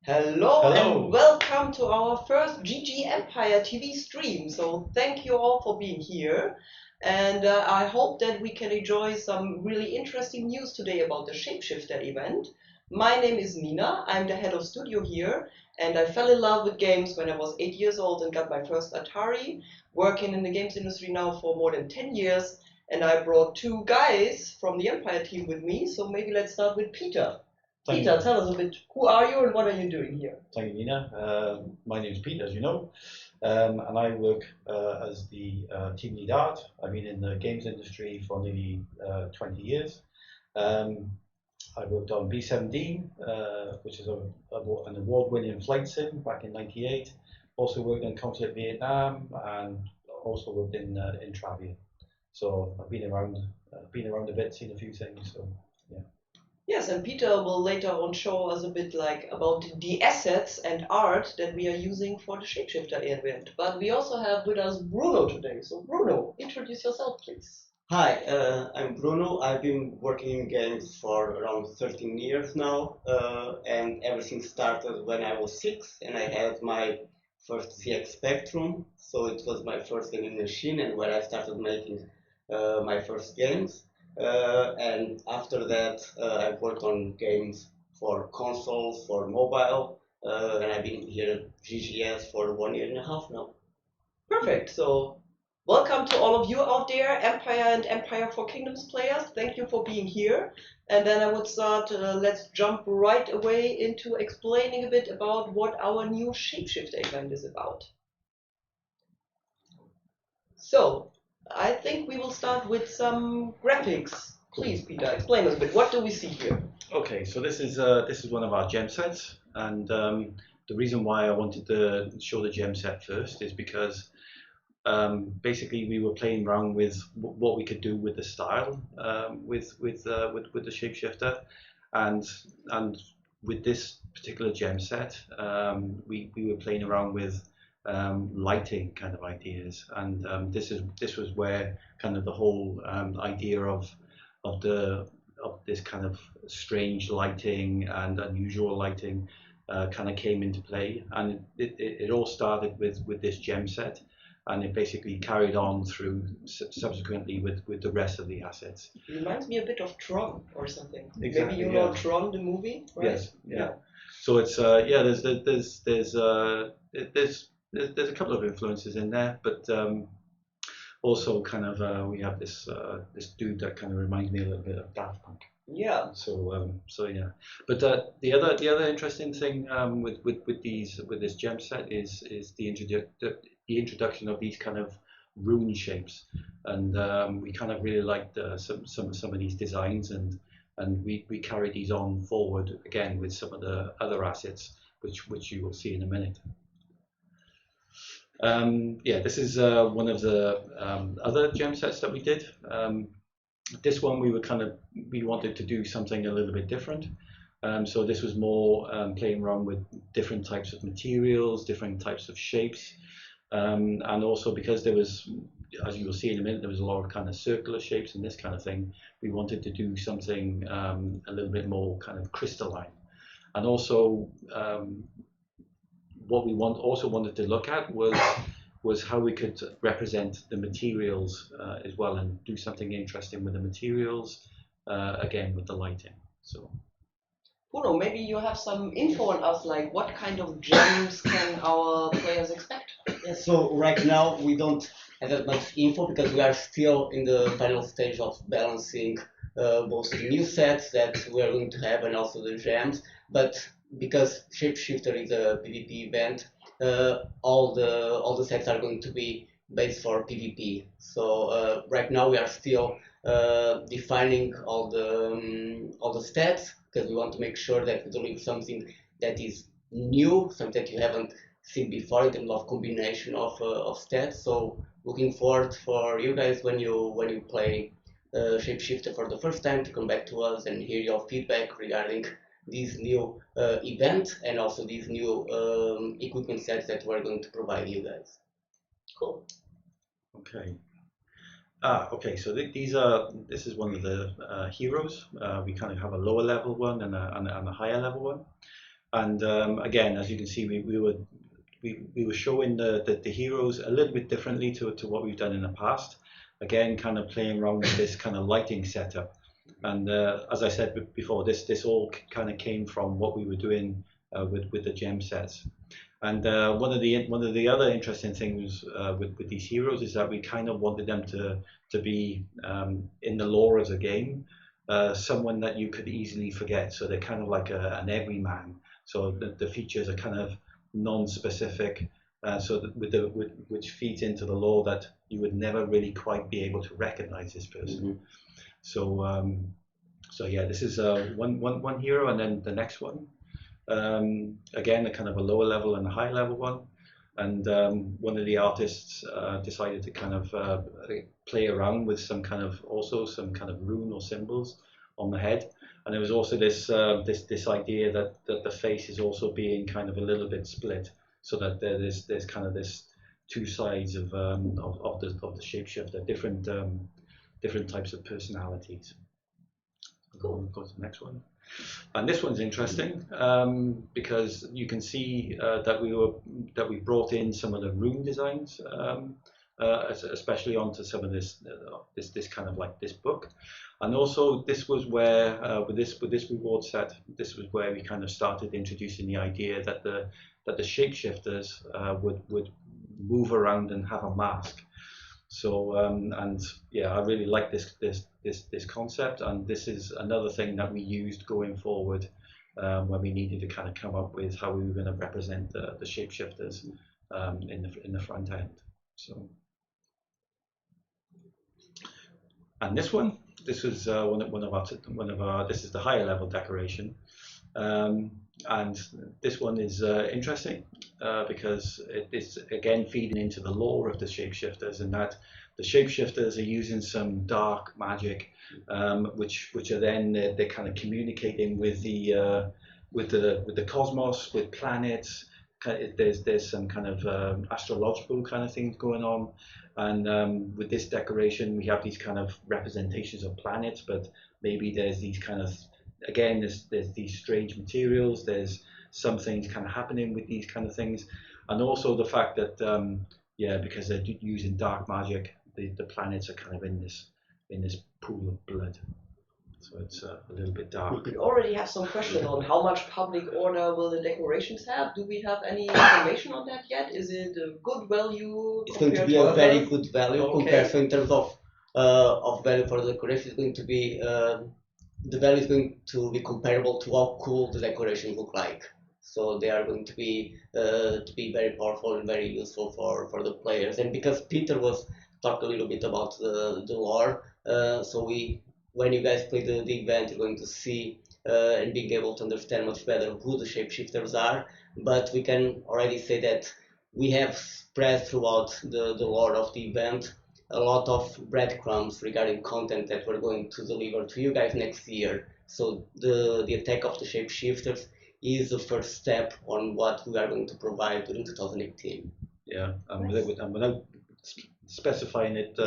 Hello Hello. and welcome to our first GG Empire TV stream. So thank you all for being here, and I hope that we can enjoy some really interesting news today about the Shapeshifter event. My name is Nina, I'm the head of studio here, and I fell in love with games when I was 8 years old and got my first Atari, working in the games industry now for more than 10 years, and I brought two guys from the Empire team with me, so maybe let's start with Peter. Peter, tell us a bit, who are you and what are you doing here? Thank you, Nina. My name is Pete, as you know, and I work as the team lead art. I've been in the games industry for nearly 20 years. I worked on B17, which is an award-winning flight sim back in '98. Also worked in Conflict Vietnam and also worked in Travian. So I've been around a bit, seen a few things. So yeah. Yes, and Peter will later on show us a bit like about the assets and art that we are using for the Shapeshifter event. But we also have with us Bruno today. So Bruno, introduce yourself, please. Hi, I'm Bruno. I've been working in games for around 13 years now, and everything started when I was 6 and I had my first ZX Spectrum. So it was my first gaming machine and where I started making my first games. And after that, I've worked on games for consoles, for mobile, and I've been here at GGS for 1 year and a half now. Perfect. So welcome to all of you out there, Empire and Empire for Kingdoms players. Thank you for being here. And then I would start, let's jump right away into explaining a bit about what our new Shapeshifter event is about. So I think we will start with some graphics. Please, Peter, explain us a bit. What do we see here? Okay, so this is one of our gem sets, and the reason why I wanted to show the gem set first is because basically we were playing around with what we could do with the style with the Shapeshifter, and with this particular gem set, we were playing around with lighting kind of ideas, and this was where kind of the whole idea of this kind of strange lighting and unusual lighting kind of came into play, and it all started with this gem set, and it basically carried on through subsequently with the rest of the assets. It reminds me a bit of Tron or something. Exactly, Maybe you know Tron, the movie, right? Yes, yeah. So it's there's a couple of influences in there, but also kind of we have this dude that kind of reminds me a little bit of Daft Punk. Yeah. So yeah, but the other interesting thing with this gem set is the introduction of these kind of rune shapes, and we kind of really liked some of these designs, and we carried these on forward again with some of the other assets which you will see in a minute. Yeah, this is one of the other gem sets that we did. This one we wanted to do something a little bit different. So this was more playing around with different types of materials, different types of shapes, and also because there was, as you will see in a minute, there was a lot of kind of circular shapes and this kind of thing. We wanted to do something a little bit more kind of crystalline, and also what we wanted to look at was how we could represent the materials as well, and do something interesting with the materials, again with the lighting. So Bruno, maybe you have some info on us, like what kind of gems can our players expect? Yeah, so right now we don't have that much info because we are still in the final stage of balancing both the new sets that we are going to have and also the gems. But because Shapeshifter is a PvP event, all the sets are going to be based for PvP. So right now we are still defining all the stats because we want to make sure that we deliver something that is new, something that you haven't seen before in terms of combination of stats. So looking forward for you guys when you play Shapeshifter for the first time to come back to us and hear your feedback regarding this new event and also these new equipment sets that we're going to provide you guys. Cool. okay. Okay, so this is one of the heroes. We kind of have a lower level one and a higher level one. And again, as you can see, we were showing the heroes a little bit differently to what we've done in the past. Again, kind of playing around with this kind of lighting setup. And as I said before, this all kind of came from what we were doing with the gem sets. And one of the other interesting things with these heroes is that we kind of wanted them to be in the lore of the game, someone that you could easily forget. So they're kind of like an everyman. So the features are kind of non-specific, so that which feeds into the lore that you would never really quite be able to recognize this person. Mm-hmm. So yeah, this is one hero, and then the next one. Again, a kind of a lower level and a high level one, and one of the artists decided to kind of play around with some kind of rune or symbols on the head, and there was also this idea that the face is also being kind of a little bit split, so that there's kind of this two sides of the shapeshifter, different types of personalities. Cool. We'll go to the next one. And this one's interesting because you can see that we brought in some of the rune designs, especially onto some of this kind of like this book, and also this was where with this reward set, this was where we kind of started introducing the idea that the shapeshifters would move around and have a mask. So and yeah, I really like this concept, and this is another thing that we used going forward when we needed to kind of come up with how we were going to represent the shapeshifters in the front end. So, and this is one of our this is the higher level decoration, and this one is interesting because it's again feeding into the lore of the shapeshifters, and that the shapeshifters are using some dark magic, which are then they're kind of communicating with the cosmos, with planets. There's some kind of astrological kind of things going on, and with this decoration we have these kind of representations of planets, but maybe there's these kind of, again, there's these strange materials, there's some things kind of happening with these kind of things, and also the fact that yeah, because they're using dark magic, the planets are kind of in this pool of blood, so it's a little bit dark. We already have some questions on how much public order will the decorations have. Do we have any information on that yet? Is it a good value? It's going to be a very good value. Okay. Compared, so in terms of value for the decoration, is going to be the value is going to be comparable to how cool the decorations look like. So they are going to be very powerful and very useful for the players. And because Peter was talked a little bit about the lore, so when you guys play the event, you're going to see and being able to understand much better who the shapeshifters are. But we can already say that we have spread throughout the lore of the event a lot of breadcrumbs regarding content that we're going to deliver to you guys next year. So the attack of the shapeshifters is the first step on what we are going to provide during 2018. Yeah, without specifying it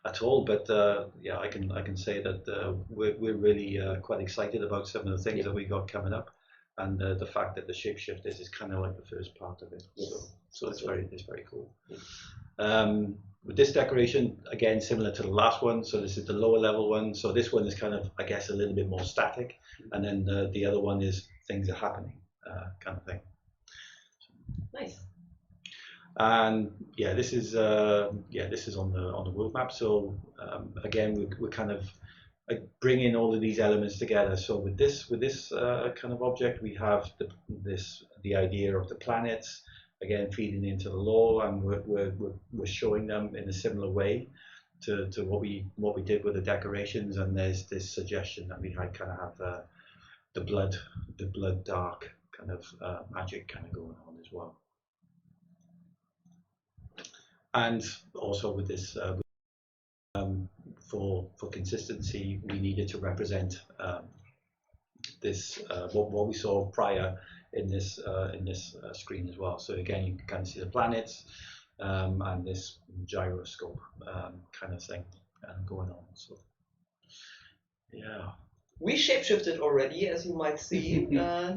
at all, but yeah, I can say that we're really quite excited about some of the things that we got coming up, and the fact that the shapeshifters is kind of like the first part of it. Yes. So it's very cool. With this decoration, again, similar to the last one, so this is the lower level one. So this one is kind of, I guess, a little bit more static, and then the other one is things are happening, kind of thing. Nice. And yeah, this is on the world map. So again, we're kind of bringing all of these elements together. So with this kind of object, we have the idea of the planets, again feeding into the lore, and we're showing them in a similar way to what we did with the decorations. And there's this suggestion that we kind of have the blood dark kind of magic kind of going on as well. And also with this, for consistency, we needed to represent this what we saw prior in this screen as well. So again, you can kind of see the planets and this gyroscope kind of thing going on. So yeah. We shapeshifted already, as you might see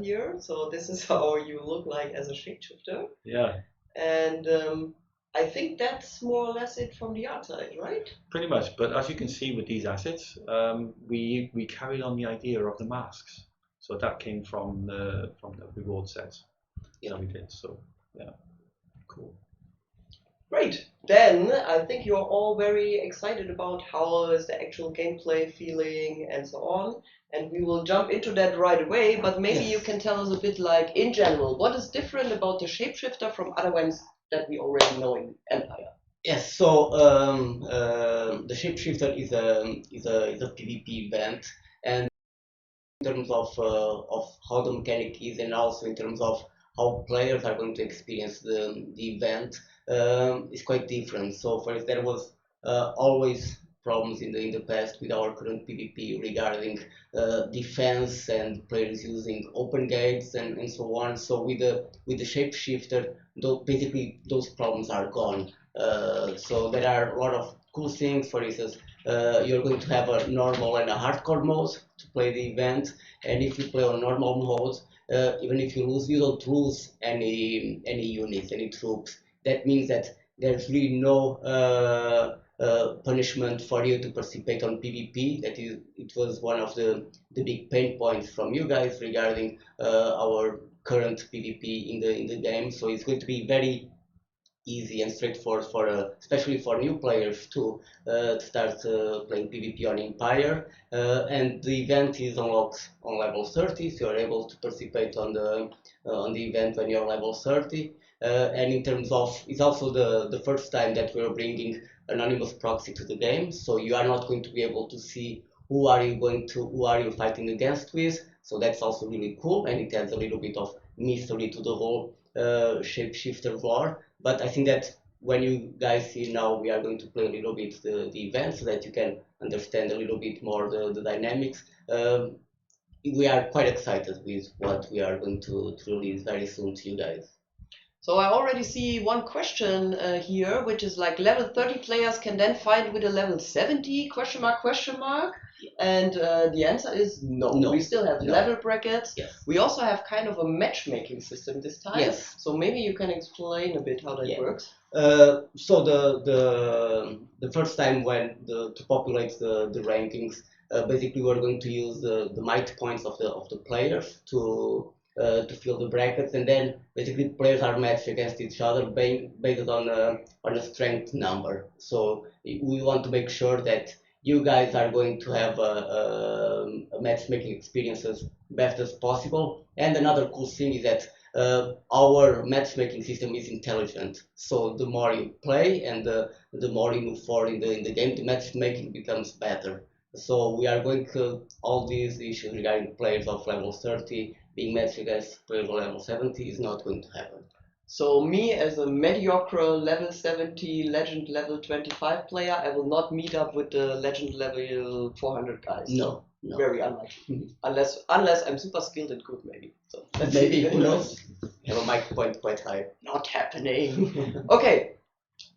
here. So this is how you look like as a shapeshifter. Yeah. And I think that's more or less it from the art side, right? Pretty much. But as you can see with these assets, we carried on the idea of the masks. So that came from the reward sets. Yeah, we did. So yeah, cool. Great. Then I think you're all very excited about how is the actual gameplay feeling and so on. And we will jump into that right away. But maybe you can tell us a bit, like in general, what is different about the shapeshifter from other ones that we already know in Empire? Yes, so the Shapeshifter is a PvP event, and in terms of how the mechanic is, and also in terms of how players are going to experience the event, is quite different. So, for instance, there was always problems in the past with our current PvP regarding defense and players using open gates and so on. So with the Shapeshifter, basically those problems are gone. So there are a lot of cool things. For instance, you're going to have a normal and a hardcore mode to play the event, and if you play on normal mode, even if you lose, you don't lose any units, any troops. That means that there's really no punishment for you to participate on PvP. That is, it was one of the big pain points from you guys regarding our current PvP in the game. So it's going to be very easy and straightforward for especially for new players to start playing PvP on Empire. And the event is unlocked on level 30, so you're able to participate on the event when you're level 30. And in terms of, it's also the first time that we're bringing anonymous proxy to the game, so you are not going to be able to see who are you fighting against with. So that's also really cool, and it adds a little bit of mystery to the whole shapeshifter lore. But I think that when you guys see now, we are going to play a little bit the event so that you can understand a little bit more the dynamics. We are quite excited with what we are going to release very soon to you guys. So I already see one question here, which is like level 30 players can then fight with a level 70 question mark question mark. And the answer is no. We still have level brackets. Yes. We also have kind of a matchmaking system this time. Yes. So maybe you can explain a bit how that works. So the first time when to populate the rankings, basically we're going to use the might points of the players to fill the brackets, and then basically players are matched against each other based on a strength number. So we want to make sure that you guys are going to have a matchmaking experience as best as possible. And another cool thing is that our matchmaking system is intelligent. So the more you play and the more you move forward in the game, the matchmaking becomes better. So we are going to all these issues regarding players of level 30 being matched against players of level 70 is not going to happen. So me as a mediocre level 70 legend level 25 player, I will not meet up with the legend level 400 guys. No. Very unlikely. Unless I'm super skilled and good, maybe. So maybe, who knows? Have a mic point quite high. Not happening. Okay,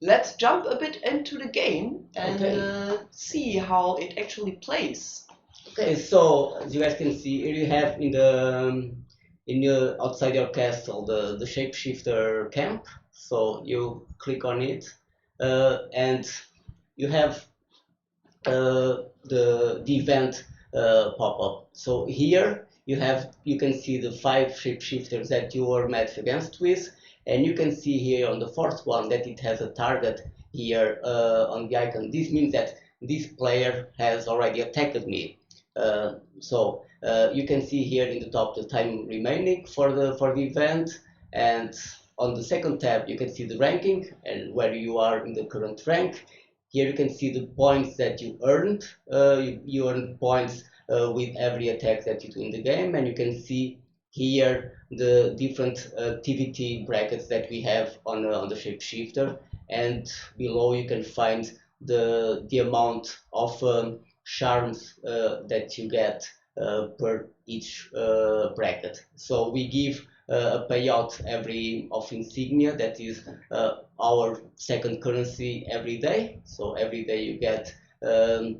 let's jump a bit into the game and see how it actually plays. Okay, so as you guys can see, here you have in your outside your castle the shapeshifter camp. So you click on it, and you have the event pop up. So here you can see the 5 shapeshifters that you were matched against with, and you can see here on the fourth one that it has a target here on the icon. This means that this player has already attacked me. So you can see here in the top the time remaining for the event, and on the second tab you can see the ranking and where you are in the current rank. Here you can see the points that you earned. You earned points with every attack that you do in the game, and you can see here the different activity brackets that we have on the shapeshifter, and below you can find the amount of charms that you get per each bracket. So we give a payout every of insignia, that is our second currency every day. So every day you get new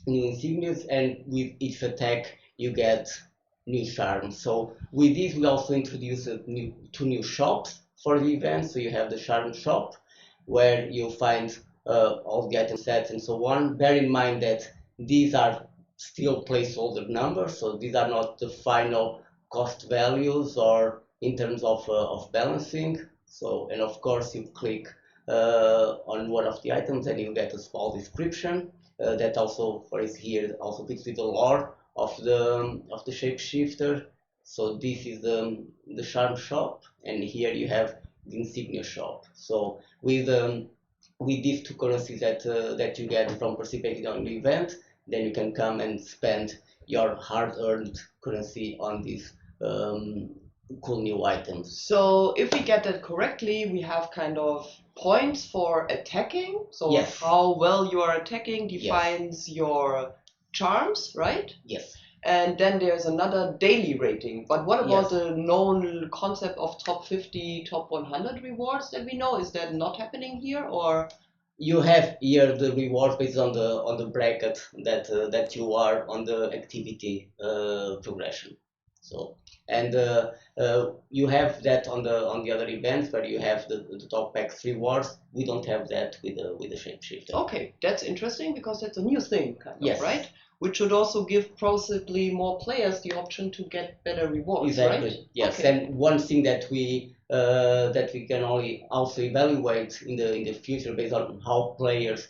insignias, and with each attack you get new charms. So with this, we also introduced two new shops for the event. So you have the Charmin Shop, where you find all the item sets and so on. Bear in mind that these are still placeholder numbers, so these are not the final cost values or in terms of balancing. So, and of course, you click on one of the items and you get a small description that also, for is here, also fits with the lore of the shapeshifter. So this is the charm shop, and here you have the insignia shop. So with these two currencies that you get from participating on the event, then you can come and spend your hard-earned currency on these cool new items. So if we get that correctly, we have kind of points for attacking. So Yes. how well you are attacking Yes. defines your charms, right? Yes. And then there's another daily rating. But what about Yes. the known concept of top 50, top 100 rewards that we know? Is that not happening here, or? You have here the reward based on the bracket that you are on the activity progression. So and you have that on the other events where you have the top X rewards. We don't have that with the shapeshifter. Okay, that's interesting because that's a new thing, kind of, Yes. right? Which should also give possibly more players the option to get better rewards, Exactly. right? Yes. Okay. And one thing that we can only also evaluate in the future based on how players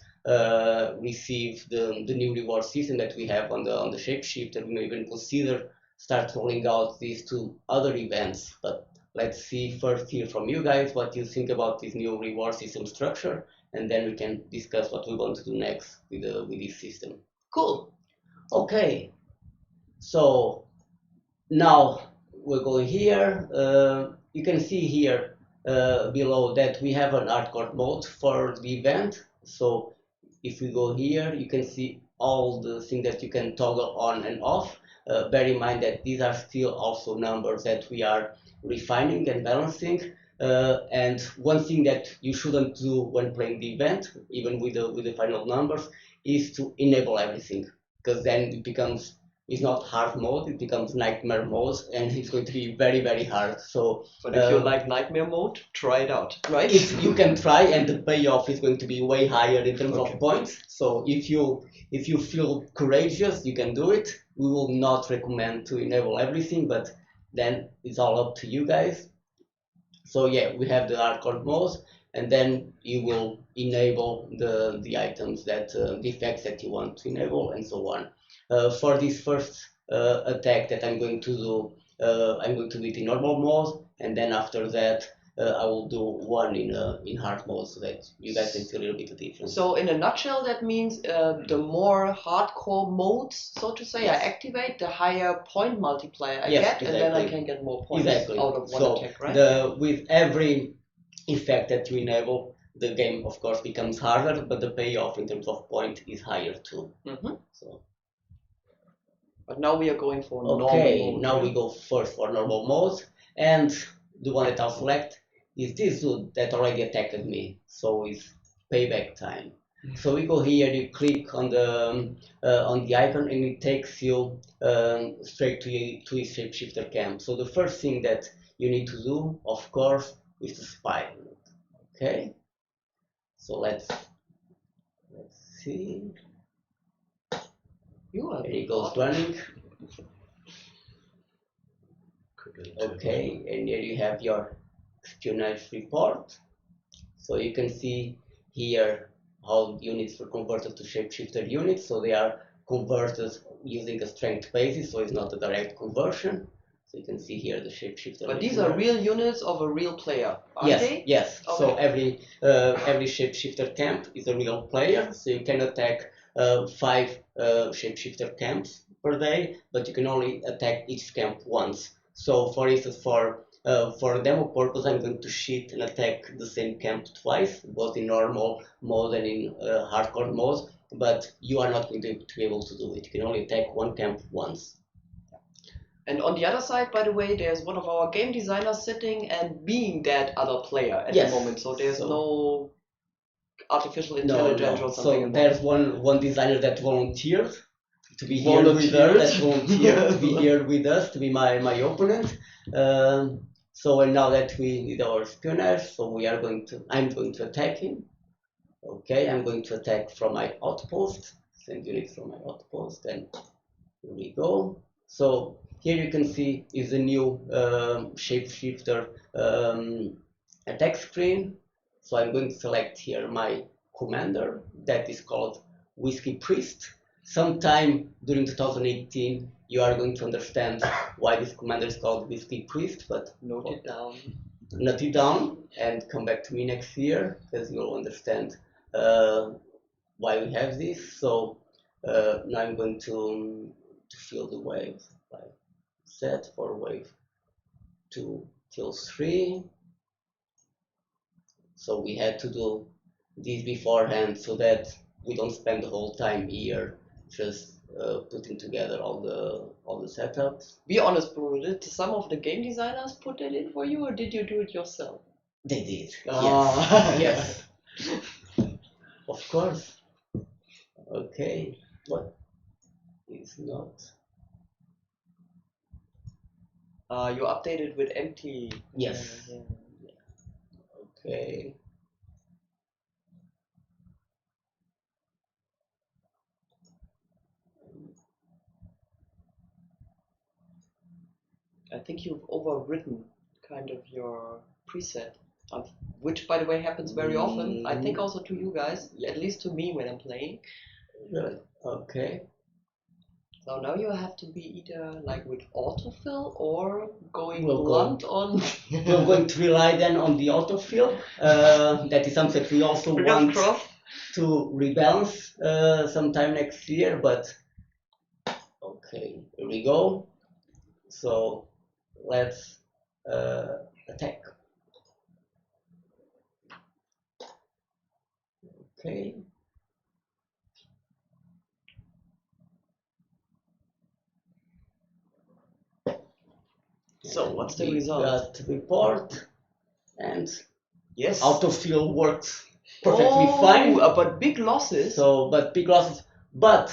receive the new reward system that we have on the shapeshifter. We may even consider start rolling out these to other events. But let's see first hear from you guys what you think about this new reward system structure, and then we can discuss what we want to do next with this system. Cool. Okay, so now we're going here. You can see here below that we have an hardcore mode for the event. So if we go here, you can see all the things that you can toggle on and off. Bear in mind that these are still also numbers that we are refining and balancing. And one thing that you shouldn't do when playing the event, even with the final numbers, is to enable everything, because then it becomes, it's not hard mode, it becomes nightmare mode, and it's going to be very, very hard. So, But if you like nightmare mode, try it out, right? You can try, and the payoff is going to be way higher in terms of points. So if you feel courageous, you can do it. We will not recommend to enable everything, but then it's all up to you guys. So yeah, we have the hardcore mode, and then you will enable the items that the effects that you want to enable, and so on. For this first attack that I'm going to do it in normal mode, and then after that I will do one in hard mode so that you guys can see a little bit of difference. So in a nutshell, that means the more hardcore modes, so to say, Yes. I activate, the higher point multiplier I Yes, get, and then I exactly. can get more points Exactly. out of one So attack, right? with every effect that you enable, the game of course becomes harder, but the payoff in terms of point is higher too. Mm-hmm. So. But now we are going for normal Okay, mode. now we go first for normal mode, and the one that I'll select is this dude that already attacked me, so it's payback time. So we go here, you click on the icon, and it takes you straight to his shapeshifter camp. So the first thing that you need to do, of course, is to spy on it. Okay, so let's see. Here He goes running. Okay, and here you have your espionage report. So you can see here how units were converted to shapeshifter units. So they are converted using a strength basis, so it's not a direct conversion. So you can see here the shapeshifter. But these are real units of a real player, aren't yes, they? Yes. Okay. So every shapeshifter camp is a real player. So you can attack 5 shapeshifter camps per day, but you can only attack each camp once. So for instance, for demo purpose, I'm going to cheat and attack the same camp twice, both in normal mode and in hardcore mode, but you are not going to be able to do it. You can only attack one camp once. And on the other side, by the way, there's one of our game designers sitting and being that other player at Yes. the moment. So there's no artificial intelligence or something. So there's one designer that volunteered to be here with her, that Volunteered. volunteered to be here with us, to be my opponent. So and now that we did our espionage, so I'm going to attack him. Okay, I'm going to attack from my outpost, send units from my outpost, and here we go. So here you can see is the new Shapeshifter attack screen. So I'm going to select here my commander that is called Whiskey Priest. Sometime during 2018 you are going to understand why this commander is called Whiskey Priest, but Note it down. note it down and come back to me next year because you'll understand why we have this. So now I'm going to fill the wave by set for wave 2 till 3. So we had to do this beforehand so that we don't spend the whole time here just putting together all the setups. Be honest, bro. Did some of the game designers put that in for you, or did you do it yourself? They did. Ah. Yes. Yes. Of course. Okay. What is not? You updated with empty. Yes. Yeah. Okay. I think you've overwritten kind of your preset, which, by the way, happens very often. I think also to you guys, at least to me when I'm playing. Good. Okay. So now you have to be either like with autofill or going We'll blunt on. We're going to rely then on the autofill. That is something that we also Fingers want crossed. to rebalance sometime next year, but okay, here we go. So let's attack. Okay. So what's the We result? got report, and Yes. autofill works perfectly Oh, fine. but big losses. So, but big losses. But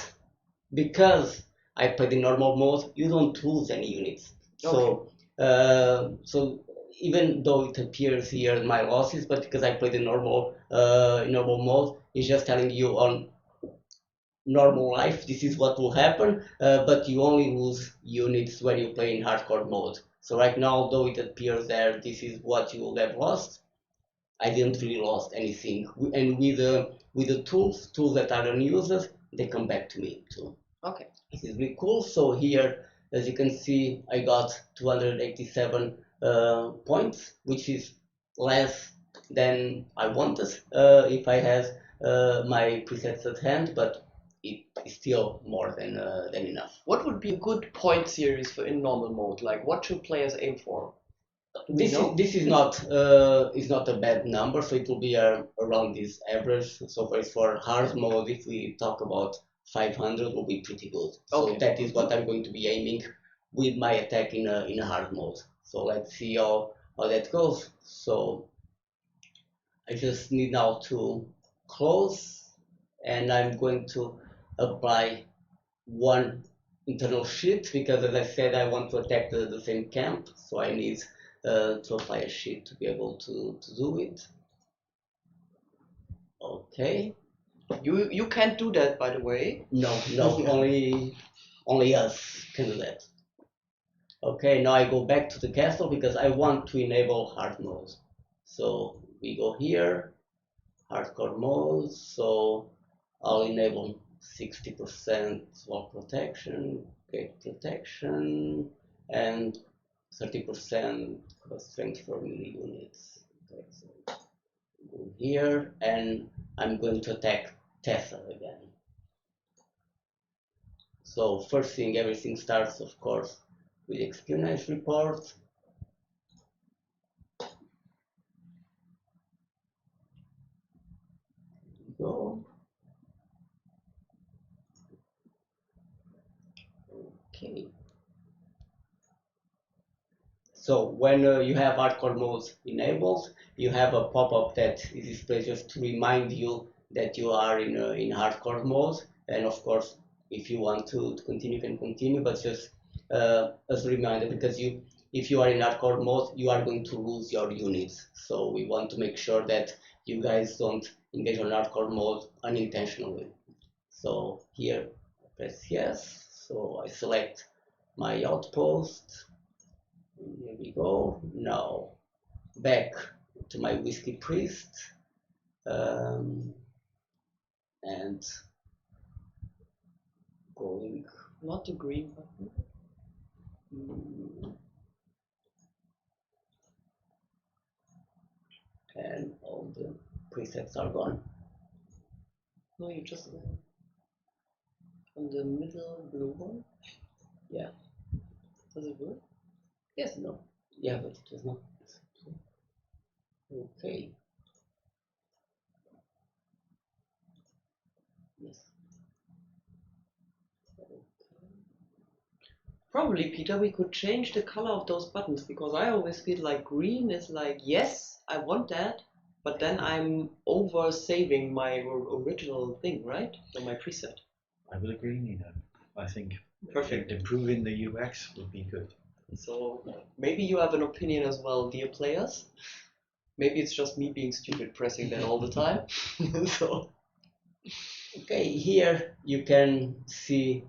because I played in normal mode, you don't lose any units. So, so even though it appears here my losses, but because I played in normal mode, it's just telling you on normal life this is what will happen. But you only lose units when you play in hardcore mode. So right now, although it appears there, this is what you will have lost. I didn't really lost anything, and with the tools that are unused, they come back to me too. Okay. This is really cool. So here, as you can see, I got 287 points, which is less than I wanted if I had my presets at hand, but it is still more than enough. What would be a good point series for in normal mode? Like, what should players aim for? This is not a bad number, so it will be around this average. So for hard mode, if we talk about 500, will be pretty good. So Okay. that is what I'm going to be aiming with my attack in a hard mode. So let's see how that goes. So I just need now to close, and I'm going to apply one internal sheet because, as I said, I want to attack the same camp, so I need to apply a sheet to be able to do it. Okay. You can't do that, by the way. No, only us can do that. Okay, now I go back to the castle because I want to enable hard mode. So we go here, hardcore mode. So I'll enable 60% wall protection, gate protection, and 30% strength for melee units. Okay, so go here, and I'm going to attack Tessa again. So first thing, everything starts, of course, with espionage report. Go. Okay. So when you have hardcore modes enabled, you have a pop-up that is displayed just to remind you that you are in hardcore mode, and of course if you want to continue, you can continue, but just as a reminder, because if you are in hardcore mode, you are going to lose your units. So we want to make sure that you guys don't engage on hardcore mode unintentionally. So here, I press yes. So I select my outpost. Here we go. Now back to my whiskey priest, and going. Not the green button. And all the presets are gone. No, you just on the middle blue one. Yeah. Does it work? Yes. No. Yeah, but it was not. Okay. Yes. Probably, Peter, we could change the color of those buttons, because I always feel like green is like, yes, I want that, but then I'm over saving my original thing, right? So my preset. I will agree, Nina. I think Perfect. improving the UX would be good. So maybe you have an opinion as well, dear players. Maybe it's just me being stupid pressing that all the time. So. Okay, here you can see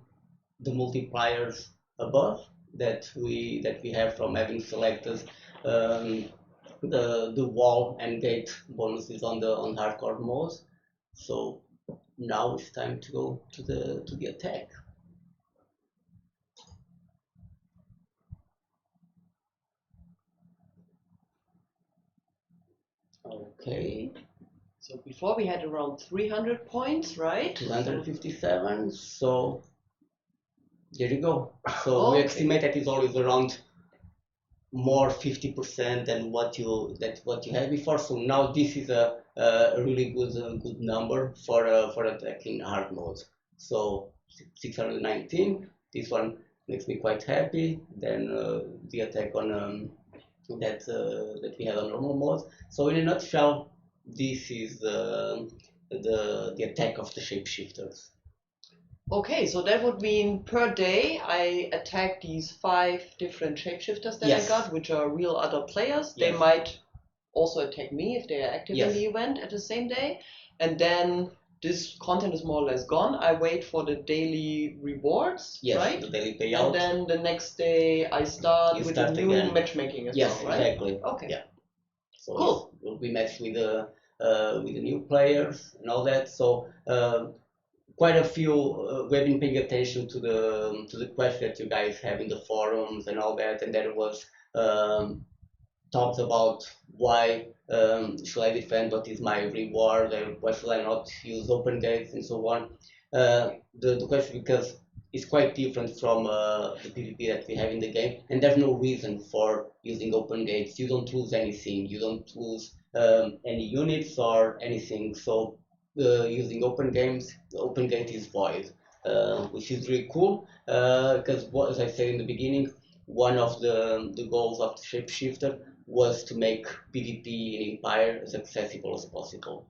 the multipliers above that we have from having selected the wall and gate bonuses on hardcore mode. So now it's time to go to the attack. Okay. So before we had around 300 points, right? 257. So there you go. So we estimate that it's always around more 50% than what you had before. So now this is a really good number for attacking hard mode. So 619. This one makes me quite happy. Then the attack on that we had on normal mode. So in a nutshell, this is the attack of the Shapeshifters. Okay, so that would mean per day I attack these 5 different shapeshifters that I got, which are real other players. They might also attack me if they are active in the event at the same day. And then this content is more or less gone. I wait for the daily rewards, right? The daily payout. And then the next day I start with the new matchmaking as well, right? Exactly. Okay. Yeah. So cool. We match with the new players and all that. So quite a few we've been paying attention to the questions that you guys have in the forums and all that, and there was talks about why should I defend, what is my reward, why should I not use open gates and so on. The question, because it's quite different from the PvP that we have in the game, and there's no reason for using open gates. You don't lose anything, you don't lose any units or anything. So using open gate is void, which is really cool, because as I said in the beginning, one of the goals of the Shapeshifter was to make PvP in Empire as accessible as possible.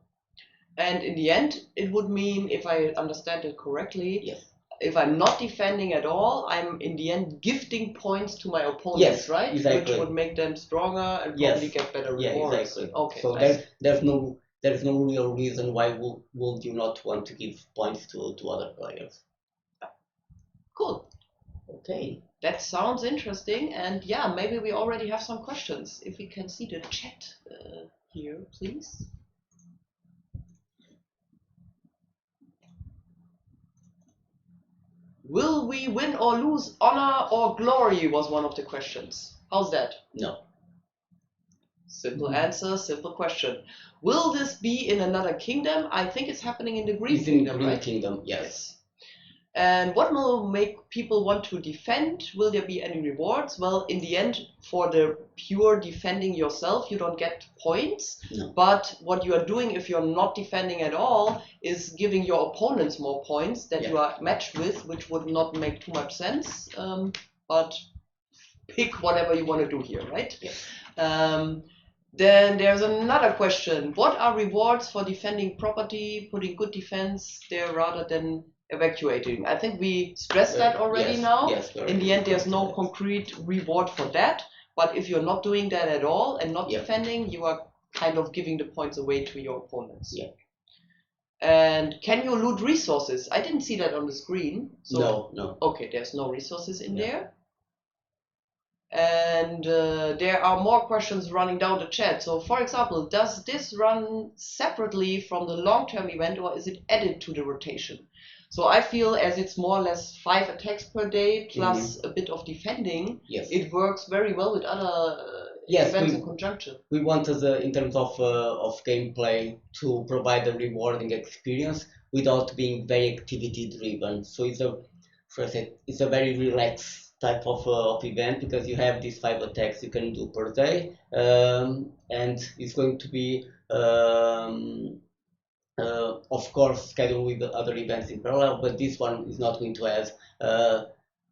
And in the end, it would mean, if I understand it correctly, yes, if I'm not defending at all, I'm in the end gifting points to my opponents, right? Exactly. Which would make them stronger and probably get better rewards. Exactly. Okay. So there's no real reason why would you not want to give points to other players. Cool. Okay. That sounds interesting, and yeah, maybe we already have some questions. If we can see the chat here, please. Will we win or lose honor or glory was one of the questions. How's that? No. Simple answer, simple question. Will this be in another kingdom? I think it's happening in the Green Kingdom, Green right? Kingdom, yes. And what will make people want to defend? Will there be any rewards? Well, in the end, for the pure defending yourself, you don't get points. No. But what you are doing if you're not defending at all is giving your opponents more points that you are matched with, which would not make too much sense. But pick whatever you want to do here, right? Yes. Then there's another question. What are rewards for defending property, putting good defense there rather than evacuating. I think we stressed that already now. Yes, in the end, there's no concrete reward for that. But if you're not doing that at all and not defending, you are kind of giving the points away to your opponents. Yeah. And can you loot resources? I didn't see that on the screen. So, no. Okay, there's no resources in there. And there are more questions running down the chat. So, for example, does this run separately from the long-term event, or is it added to the rotation? So I feel as it's more or less 5 attacks per day plus a bit of defending, it works very well with other events in conjunction. We wanted, in terms of gameplay, to provide a rewarding experience without being very activity driven. So it's a very relaxed type of event, because you have these 5 attacks you can do per day, and it's going to be of course scheduled with the other events in parallel, but this one is not going to have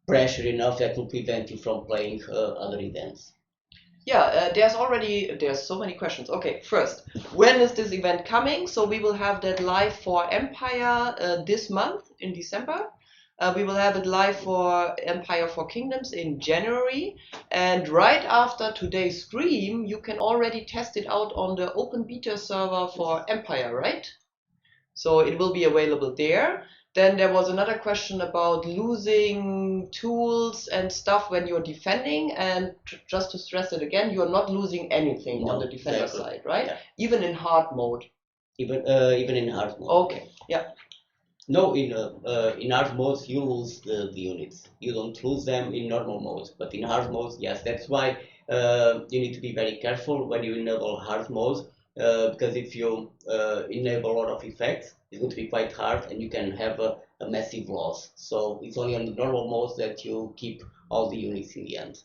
pressure enough that will prevent you from playing other events. Yeah, there's so many questions. Okay, first, when is this event coming? So we will have that live for Empire this month in December. We will have it live for Empire for Kingdoms in January. And right after today's stream, you can already test it out on the open beta server for Empire, right? So it will be available there. Then there was another question about losing tools and stuff when you're defending, and just to stress it again, you're not losing anything on the defender side, right? Yeah. Even in hard mode. Even in hard mode. Okay. Yeah. No, in hard mode you lose the units. You don't lose them in normal mode, but in hard mode, yes. That's why you need to be very careful when you enable hard mode. Because if you enable a lot of effects, it's going to be quite hard, and you can have a massive loss. So it's only on the normal mode that you keep all the units in the end.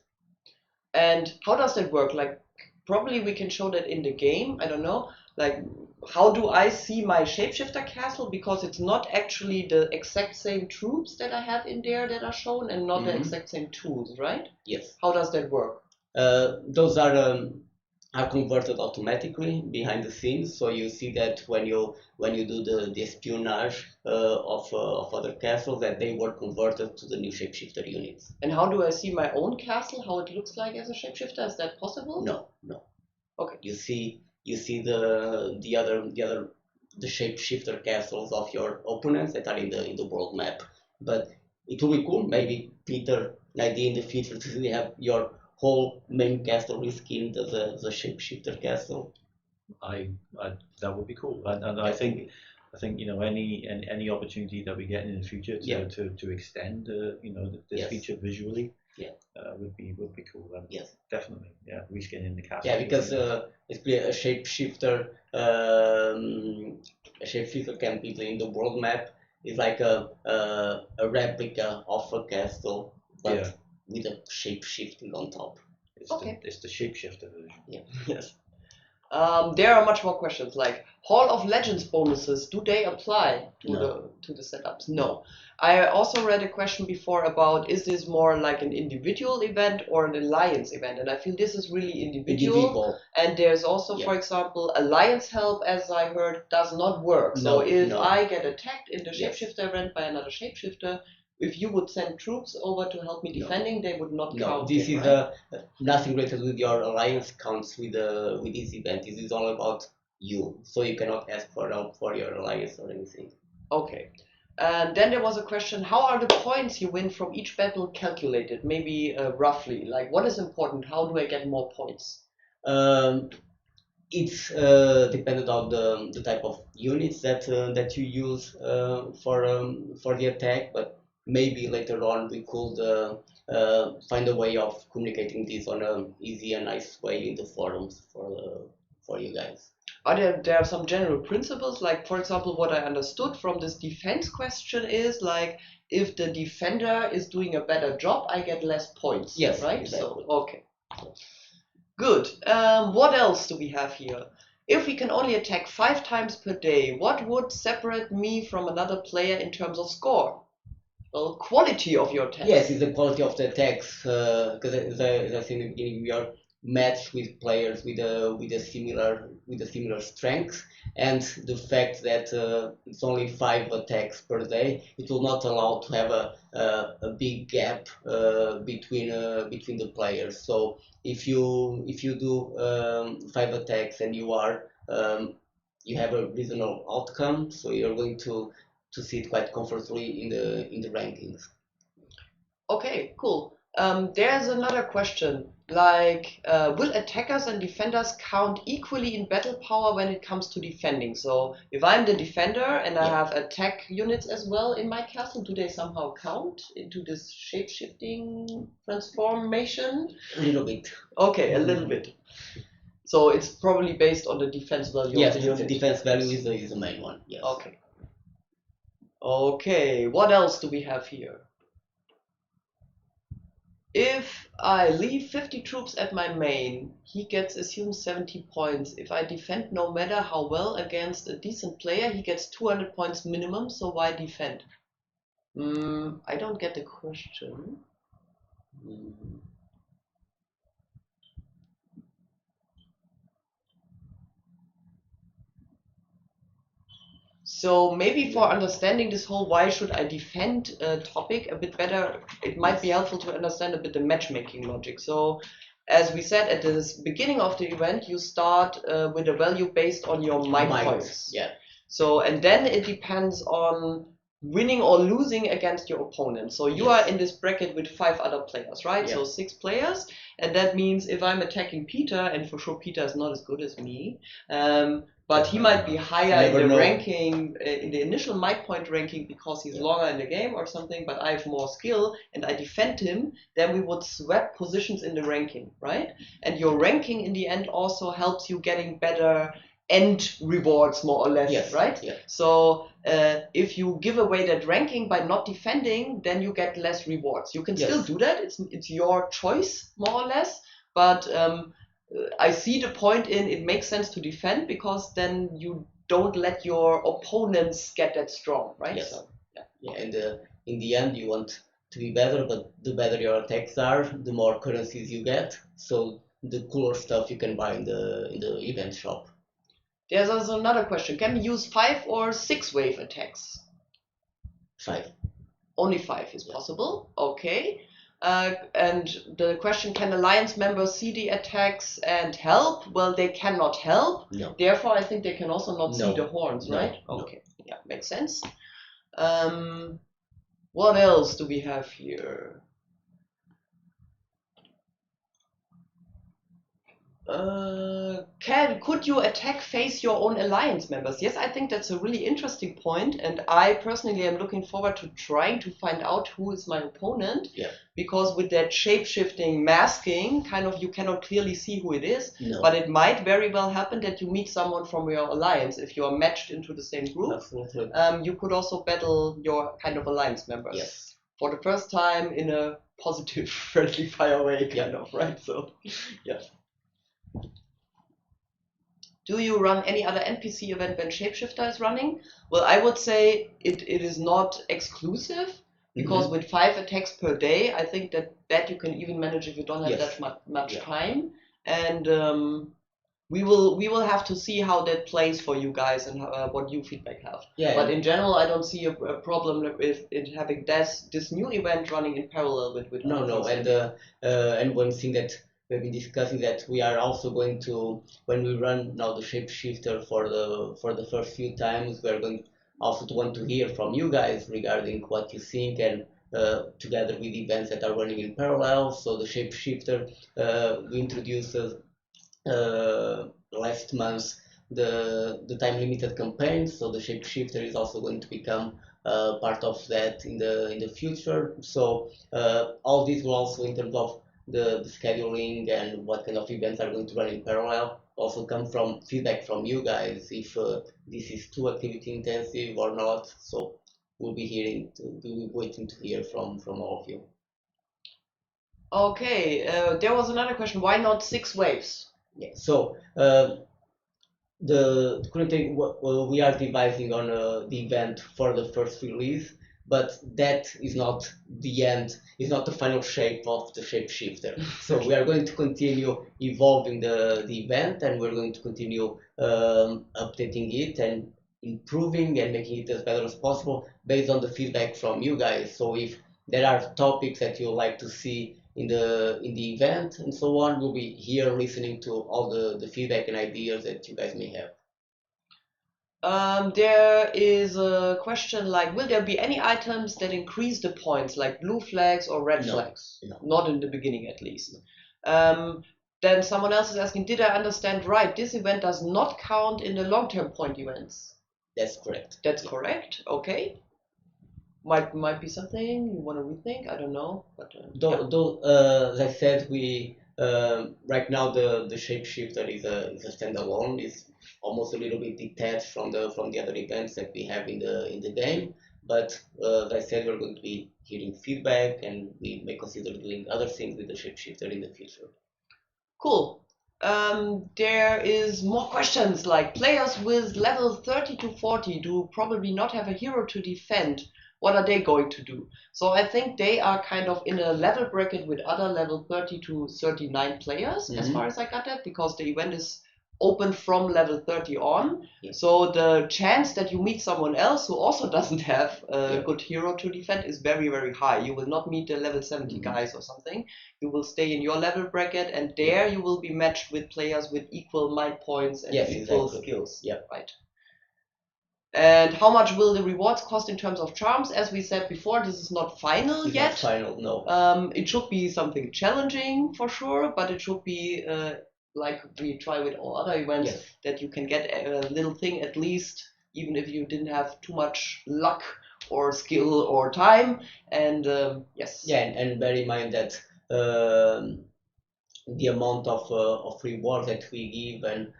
And how does that work? Like, probably we can show that in the game. I don't know. Like, how do I see my Shapeshifter castle? Because it's not actually the exact same troops that I have in there that are shown, and not the exact same tools, right? Yes. How does that work? Those are converted automatically behind the scenes, so you see that when you do the espionage of other castles, that they were converted to the new shapeshifter units. And how do I see my own castle, how it looks like as a shapeshifter? Is that possible? No. Okay. You see the shapeshifter castles of your opponents that are in the world map. But it will be cool, maybe Peter, an idea in the future to have your whole main castle reskinned as a shapeshifter castle. That would be cool, and I think any opportunity that we get in the future to extend this feature visually would be cool. Yes, definitely. Yeah, reskinning the castle. Yeah, because basically a shapeshifter can be in the world map is like a replica of a castle, but with a shape-shifting on top. It's the shapeshifter version. Yeah. Yes. There are much more questions, like Hall of Legends bonuses. Do they apply to the setups? No. I also read a question before about, is this more like an individual event or an alliance event? And I feel this is really individual. And there's also, for example, alliance help, as I heard, does not work. So if I get attacked in the shapeshifter event by another shapeshifter, if you would send troops over to help me defending, they would not count. This is nothing related with your alliance counts with this event. This is all about you, so you cannot ask for help for your alliance or anything. Okay. And then there was a question: how are the points you win from each battle calculated? Maybe roughly, like what is important? How do I get more points? It's dependent on the type of units that you use for the attack, but maybe later on we could find a way of communicating this on an easy and nice way in the forums for you guys. Are there are some general principles? Like, for example, what I understood from this defense question is, like, if the defender is doing a better job, I get less points. Yes, right? exactly. So, okay. Good. What else do we have here? If we can only attack 5 times per day, what would separate me from another player in terms of score? Well, quality of your attacks. Yes, it's the quality of the attacks, because as I said in the beginning, match with players with a similar strength, and the fact that it's only 5 attacks per day, it will not allow to have a big gap between the players. So if you do 5 attacks and you have a reasonable outcome, so you're going to sit quite comfortably in the rankings. Okay, cool. There's another question. Like, will attackers and defenders count equally in battle power when it comes to defending? So, if I'm the defender and I have attack units as well in my castle, do they somehow count into this shape-shifting transformation? A little bit. Okay, a little bit. So it's probably based on the defense value Yes, of the unit. the defense value is the main one. Yes. Okay. Okay, what else do we have here? If I leave 50 troops at my main, he gets assumed 70 points. If I defend no matter how well against a decent player, he gets 200 points minimum, so why defend? I don't get the question. So maybe for understanding this whole why should I defend topic a bit better, it might be helpful to understand a bit the matchmaking logic. So as we said at the beginning of the event, you start with a value based on your might points. Yeah. So, and then it depends on winning or losing against your opponent. So you are in this bracket with 5 other players, right? So 6 players, and that means if I'm attacking Peter, and for sure Peter is not as good as me, but he might be higher in the ranking, in the initial might point ranking because he's longer in the game or something, but I have more skill and I defend him, then we would swap positions in the ranking, right? And your ranking in the end also helps you getting better end rewards, more or less, right? Yeah. So if you give away that ranking by not defending, then you get less rewards. You can still do that. It's your choice, more or less. But I see the point in it makes sense to defend because then you don't let your opponents get that strong, right? Yes. So, And in the end, you want to be better, but the better your attacks are, the more currencies you get. So the cooler stuff you can buy in the event shop. There's also another question. Can we use 5 or 6 wave attacks? 5. Only 5 is possible. Okay. And the question, can alliance members see the attacks and help? Well, they cannot help. No. Therefore, I think they can also not see the horns, right? No. Okay. Yeah, makes sense. What else do we have here? Could you attack face your own alliance members? Yes, I think that's a really interesting point, and I personally am looking forward to trying to find out who is my opponent. Yeah. Because with that shape-shifting masking, kind of you cannot clearly see who it is. No. But it might very well happen that you meet someone from your alliance if you are matched into the same group. Absolutely. You could also battle your kind of alliance members. Yes. For the first time in a positive, friendly fire way, kind of, right? So, yeah. Do you run any other NPC event when Shapeshifter is running? Well, I would say it is not exclusive, because with 5 attacks per day, I think that you can even manage if you don't have that much time. And we will have to see how that plays for you guys and what you feedback have. Yeah, but in general, I don't see a problem with it having this new event running in parallel with No, and one thing that we've been discussing that we are also going to, when we run now the Shapeshifter for the first few times, we are going also to want to hear from you guys regarding what you think, and together with events that are running in parallel. So the Shapeshifter, we introduced last month the time limited campaign, so the Shapeshifter is also going to become part of that in the future. So all this will also, in terms of the scheduling and what kind of events are going to run in parallel, also come from feedback from you guys if this is too activity intensive or not. So we'll be waiting to hear from all of you. Okay, there was another question. Why not 6 waves? Yeah. So the current thing we are devising on the event for the first release. but that is not the end, is not the final shape of the shapeshifter. So we are going to continue evolving the event, and we're going to continue updating it and improving and making it as better as possible based on the feedback from you guys. So if there are topics that you like to see in the event and so on, we'll be here listening to all the feedback and ideas that you guys may have. There is a question like, will there be any items that increase the points, like blue flags or red flags? No. Not in the beginning, at least. Then someone else is asking, did I understand right? This event does not count in the long-term point events. That's correct. That's correct. Okay. Might be something you want to rethink. I don't know. But as I said, we right now the shapeshifter is a standalone. It's almost a little bit detached from the other events that we have in the game. But as I said, we're going to be hearing feedback, and we may consider doing other things with the shapeshifter in the future. Cool. There is more questions like, players with level 30 to 40 do probably not have a hero to defend. What are they going to do? So I think they are kind of in a level bracket with other level 30 to 39 players, as far as I got that, because the event is open from level 30 on. So the chance that you meet someone else who also doesn't have a good hero to defend is very, very high. You will not meet the level 70 guys or something. You will stay in your level bracket, and there you will be matched with players with equal mind points and equal skills. Right. And how much will the rewards cost in terms of charms? As we said before, this is not final yet. Not final, no. It should be something challenging for sure, but it should be like we try with all other events, that you can get a little thing at least, even if you didn't have too much luck or skill or time. And and bear in mind that the amount of rewards that we give and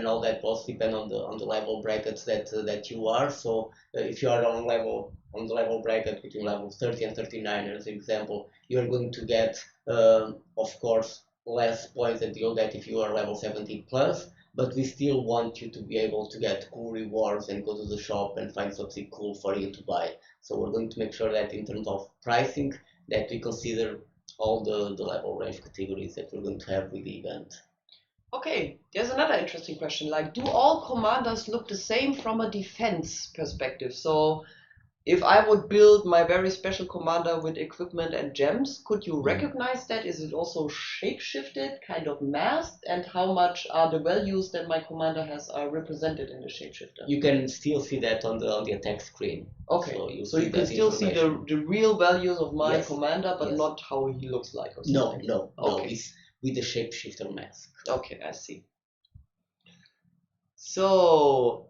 all that will depend on the level brackets that you are. So if you are on the level bracket between level 30 and 39, as an example, you are going to get of course less points than you'll get if you are level 70 plus, but we still want you to be able to get cool rewards and go to the shop and find something cool for you to buy. So we're going to make sure that in terms of pricing, that we consider all the level range categories that we're going to have with the event. Okay, there's another interesting question, like, do all commanders look the same from a defense perspective? So if I would build my very special commander with equipment and gems, could you recognize that? Is it also shape-shifted, kind of masked? And how much are the values that my commander has are represented in the shapeshifter? You can still see that on the attack screen. Okay, so you can still see the real values of my commander, but not how he looks like or something? No, it's with the shapeshifter mask. Okay, I see. So,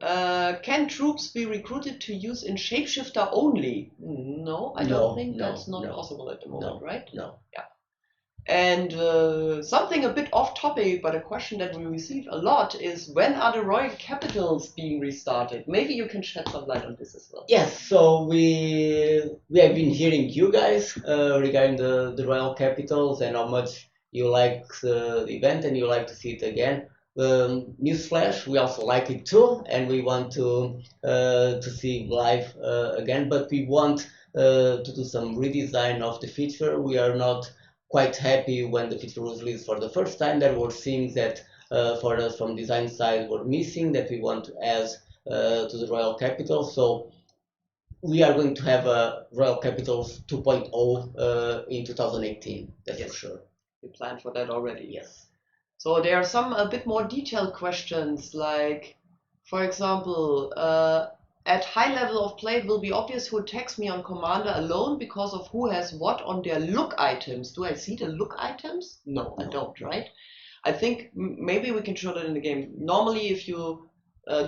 can troops be recruited to use in shapeshifter only? No, I don't think that's not possible at the moment, right? No. Yeah. And something a bit off topic, but a question that we receive a lot is, when are the royal capitals being restarted? Maybe you can shed some light on this as well. Yes, so we have been hearing you guys regarding the royal capitals and how much you like the event and you like to see it again. Newsflash, we also like it too, and we want to see live again, but we want to do some redesign of the feature. We are not quite happy when the feature was released for the first time. There were things that for us from design side were missing that we want to add to the Royal Capital. So we are going to have a Royal Capitals 2.0 in 2018, that's for sure. We planned for that already. Yes. So there are some a bit more detailed questions, like, for example, at high level of play, it will be obvious who attacks me on commander alone because of who has what on their look items. Do I see the look items? No, I don't, right? I think maybe we can show that in the game. Normally, if you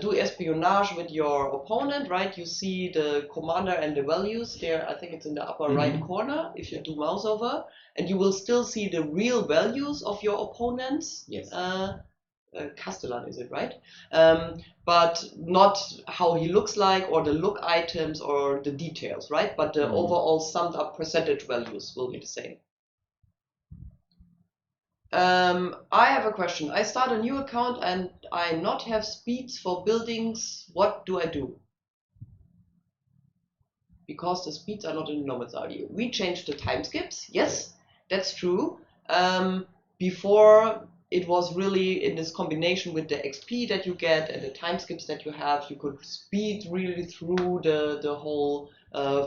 do espionage with your opponent, right, you see the commander and the values there. I think it's in the upper right corner if you do mouse over, and you will still see the real values of your opponents. Yes. Castellan, is it right? But not how he looks like or the look items or the details, right? But the overall summed up percentage values will be the same. I have a question. I start a new account and I not have speeds for buildings. What do I do? because the speeds are not in the normal audio. We changed the time skips. Yes, that's true. Before it was really in this combination with the XP that you get and the time skips that you have, you could speed really through the whole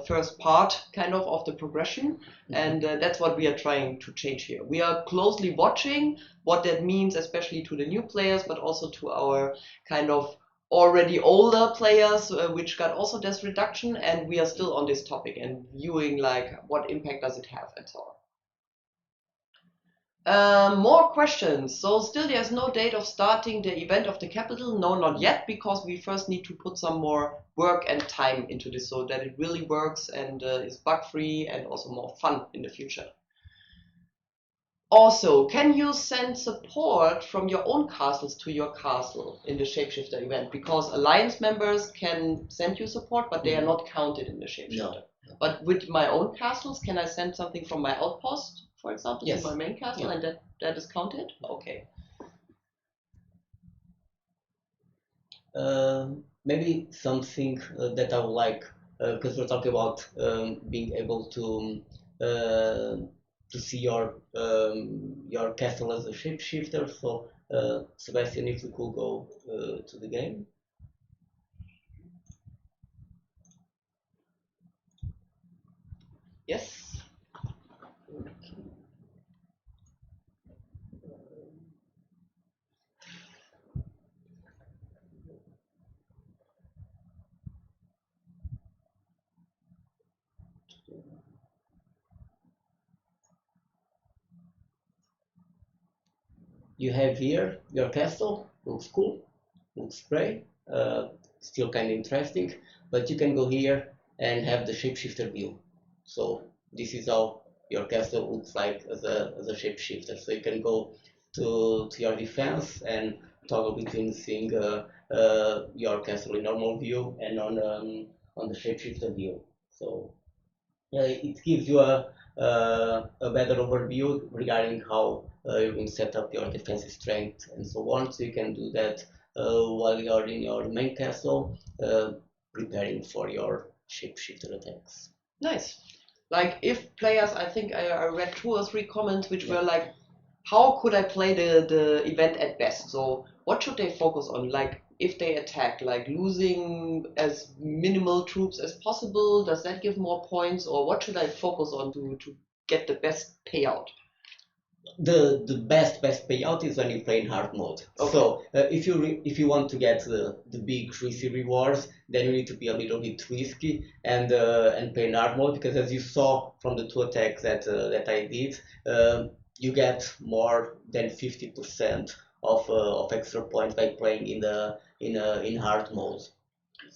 first part kind of the progression. And that's what we are trying to change here. We are closely watching what that means, especially to the new players, but also to our kind of already older players, which got also this reduction, and we are still on this topic and viewing like what impact does it have and so on. More questions. So still there's no date of starting the event of the capital. No, not yet, because we first need to put some more work and time into this so that it really works and is bug free and also more fun in the future. Also, can you send support from your own castles to your castle in the Shapeshifter event? Because Alliance members can send you support, but they are not counted in the Shapeshifter. No. But with my own castles, can I send something from my outpost, for example, to my main castle, and that is counted? Okay. Maybe something that I would like, because we're talking about being able to see your castle as a shapeshifter. So, Sebastian, if you could go to the game. Yes. You have here your castle. Looks cool, looks great, still kind of interesting, but you can go here and have the shapeshifter view. So this is how your castle looks like as a shapeshifter. So you can go to your defense and toggle between seeing your castle in normal view and on the shapeshifter view. So it gives you a better overview regarding how you're going to set up your defensive strength and so on. So you can do that while you're in your main castle, preparing for your shapeshifter attacks. Nice. Like if players, I think I read 2 or 3 comments which were like, how could I play the event at best? So what should they focus on? Like if they attack, like losing as minimal troops as possible, does that give more points? Or what should I focus on to get the best payout? The best payout is when you play in hard mode. Okay. So if you want to get the big risky rewards, then you need to be a little bit risky and play in hard mode, because as you saw from the 2 attacks that I did, you get more than 50% of extra points by playing in hard mode.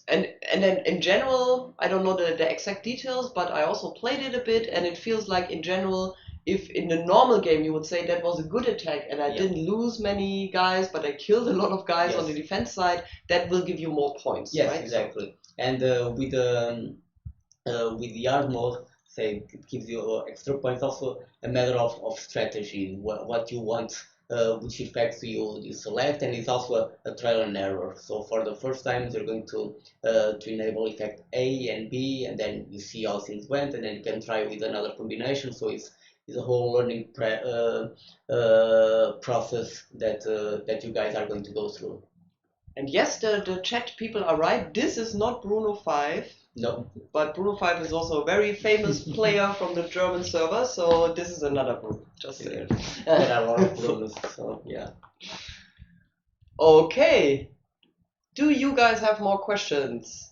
And then in general, I don't know the exact details, but I also played it a bit, and it feels like in general, if in the normal game you would say that was a good attack and I didn't lose many guys, but I killed a lot of guys on the defense side, that will give you more points. Yes, right? Exactly. And with the hard mode, say it gives you extra points. Also a matter of strategy, what you want, which effects you select, and it's also a trial and error. So for the first time you're going to enable effect A and B, and then you see how things went, and then you can try with another combination. So it's a whole learning process that you guys are going to go through. And yes, the chat people are right. This is not Bruno 5. No. But Bruno 5 is also a very famous player from the German server, so this is another Bruno. Just saying. There are a lot of Brunos, so yeah. Okay. Do you guys have more questions?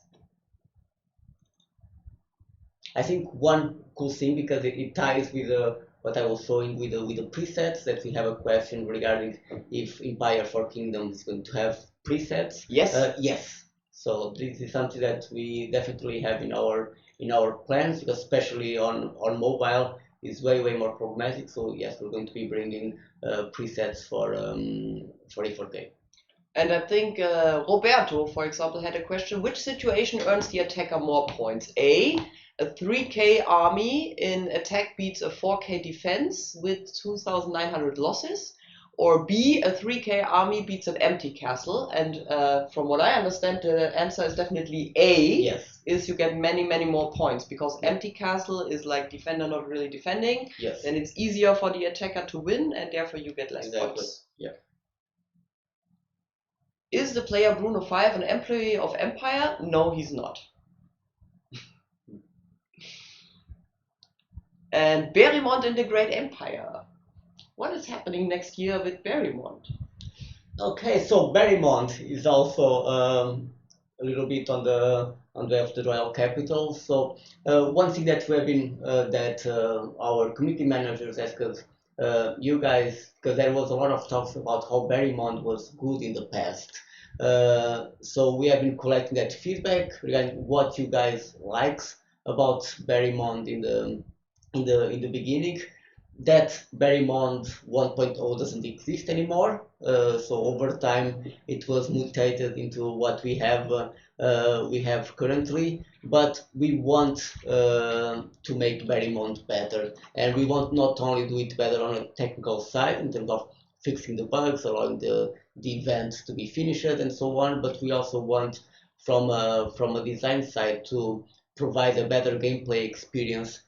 I think one cool thing, because it ties with what I was showing with the presets, that we have a question regarding if Empire for Kingdom is going to have presets. Yes. Yes. So this is something that we definitely have in our plans, because especially on mobile is way more problematic. So yes, we're going to be bringing presets for A4K. And I think Roberto, for example, had a question: which situation earns the attacker more points? A 3k army in attack beats a 4k defense with 2,900 losses, or B, a 3k army beats an empty castle? And from what I understand, the answer is definitely A. Yes. Is you get many more points, because empty castle is like defender not really defending. Yes. Then it's easier for the attacker to win, and therefore you get less points. Yeah. Is the player Bruno 5 an employee of Empire? No, he's not. And Berrimont in the Great Empire. What is happening next year with Berrimont? Okay, so Berrimont is also a little bit on the of the royal capital. So one thing that we have been our community managers asked us, you guys, because there was a lot of talks about how Berrimont was good in the past. So we have been collecting that feedback regarding what you guys likes about Berrimont in the beginning. That Berrimont 1.0 doesn't exist anymore. So over time it was mutated into what we have currently. But we want to make Berrimont better, and we want not only do it better on a technical side in terms of fixing the bugs, allowing the events to be finished and so on, but we also want from a design side to provide a better gameplay experience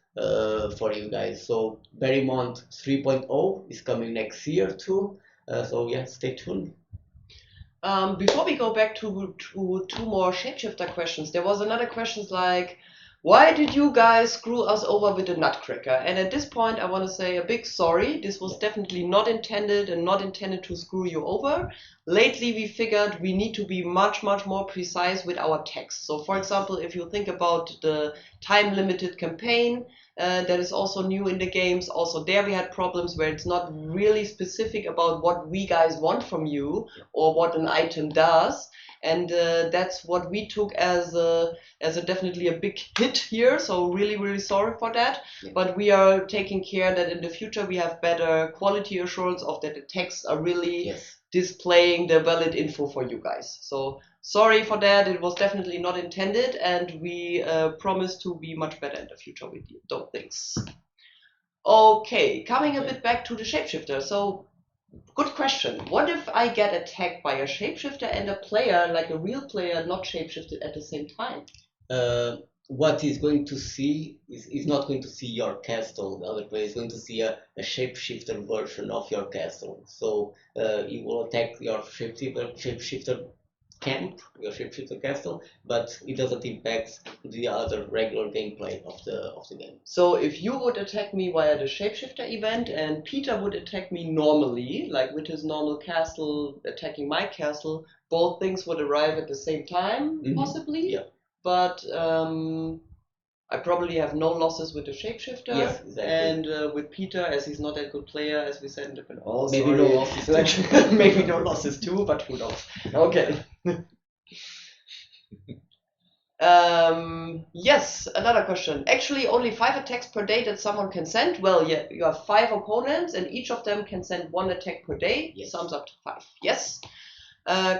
for you guys. So Berrimont 3.0 is coming next year too. So yeah, stay tuned. Before we go back to two more Shapeshifter questions, there was another question like, why did you guys screw us over with the Nutcracker? And at this point, I want to say a big sorry. This was definitely not intended and not intended to screw you over. Lately, we figured we need to be much more precise with our text. So, for example, if you think about the time-limited campaign, that is also new in the games. Also there we had problems where it's not really specific about what we guys want from you or what an item does. And that's what we took as a definitely a big hit here. So really sorry for that. Yeah. But we are taking care that in the future we have better quality assurance of that the texts are really displaying the valid info for you guys. So sorry for that. It was definitely not intended, and we promise to be much better in the future with those things. Okay, coming a bit back to the shapeshifter. So, good question. What if I get attacked by a shapeshifter and a player, like a real player, not shapeshifted at the same time? What he's going to see is not going to see your castle. The other player is going to see a shapeshifter version of your castle. So he will attack your shapeshifter camp, your shapeshifter castle, but it doesn't impact the other regular gameplay of the game. So if you would attack me via the shapeshifter event and Peter would attack me normally, like with his normal castle attacking my castle, both things would arrive at the same time, possibly. Yeah. But I probably have no losses with the shapeshifter. Yes, exactly. And with Peter, as he's not a good player, as we said in the maybe no losses too. Maybe no losses too, but who knows? Okay. Yes, another question. Actually, only 5 attacks per day that someone can send. Well, yeah, you have 5 opponents, and each of them can send 1 attack per day. Yes. Sums up to 5. Yes.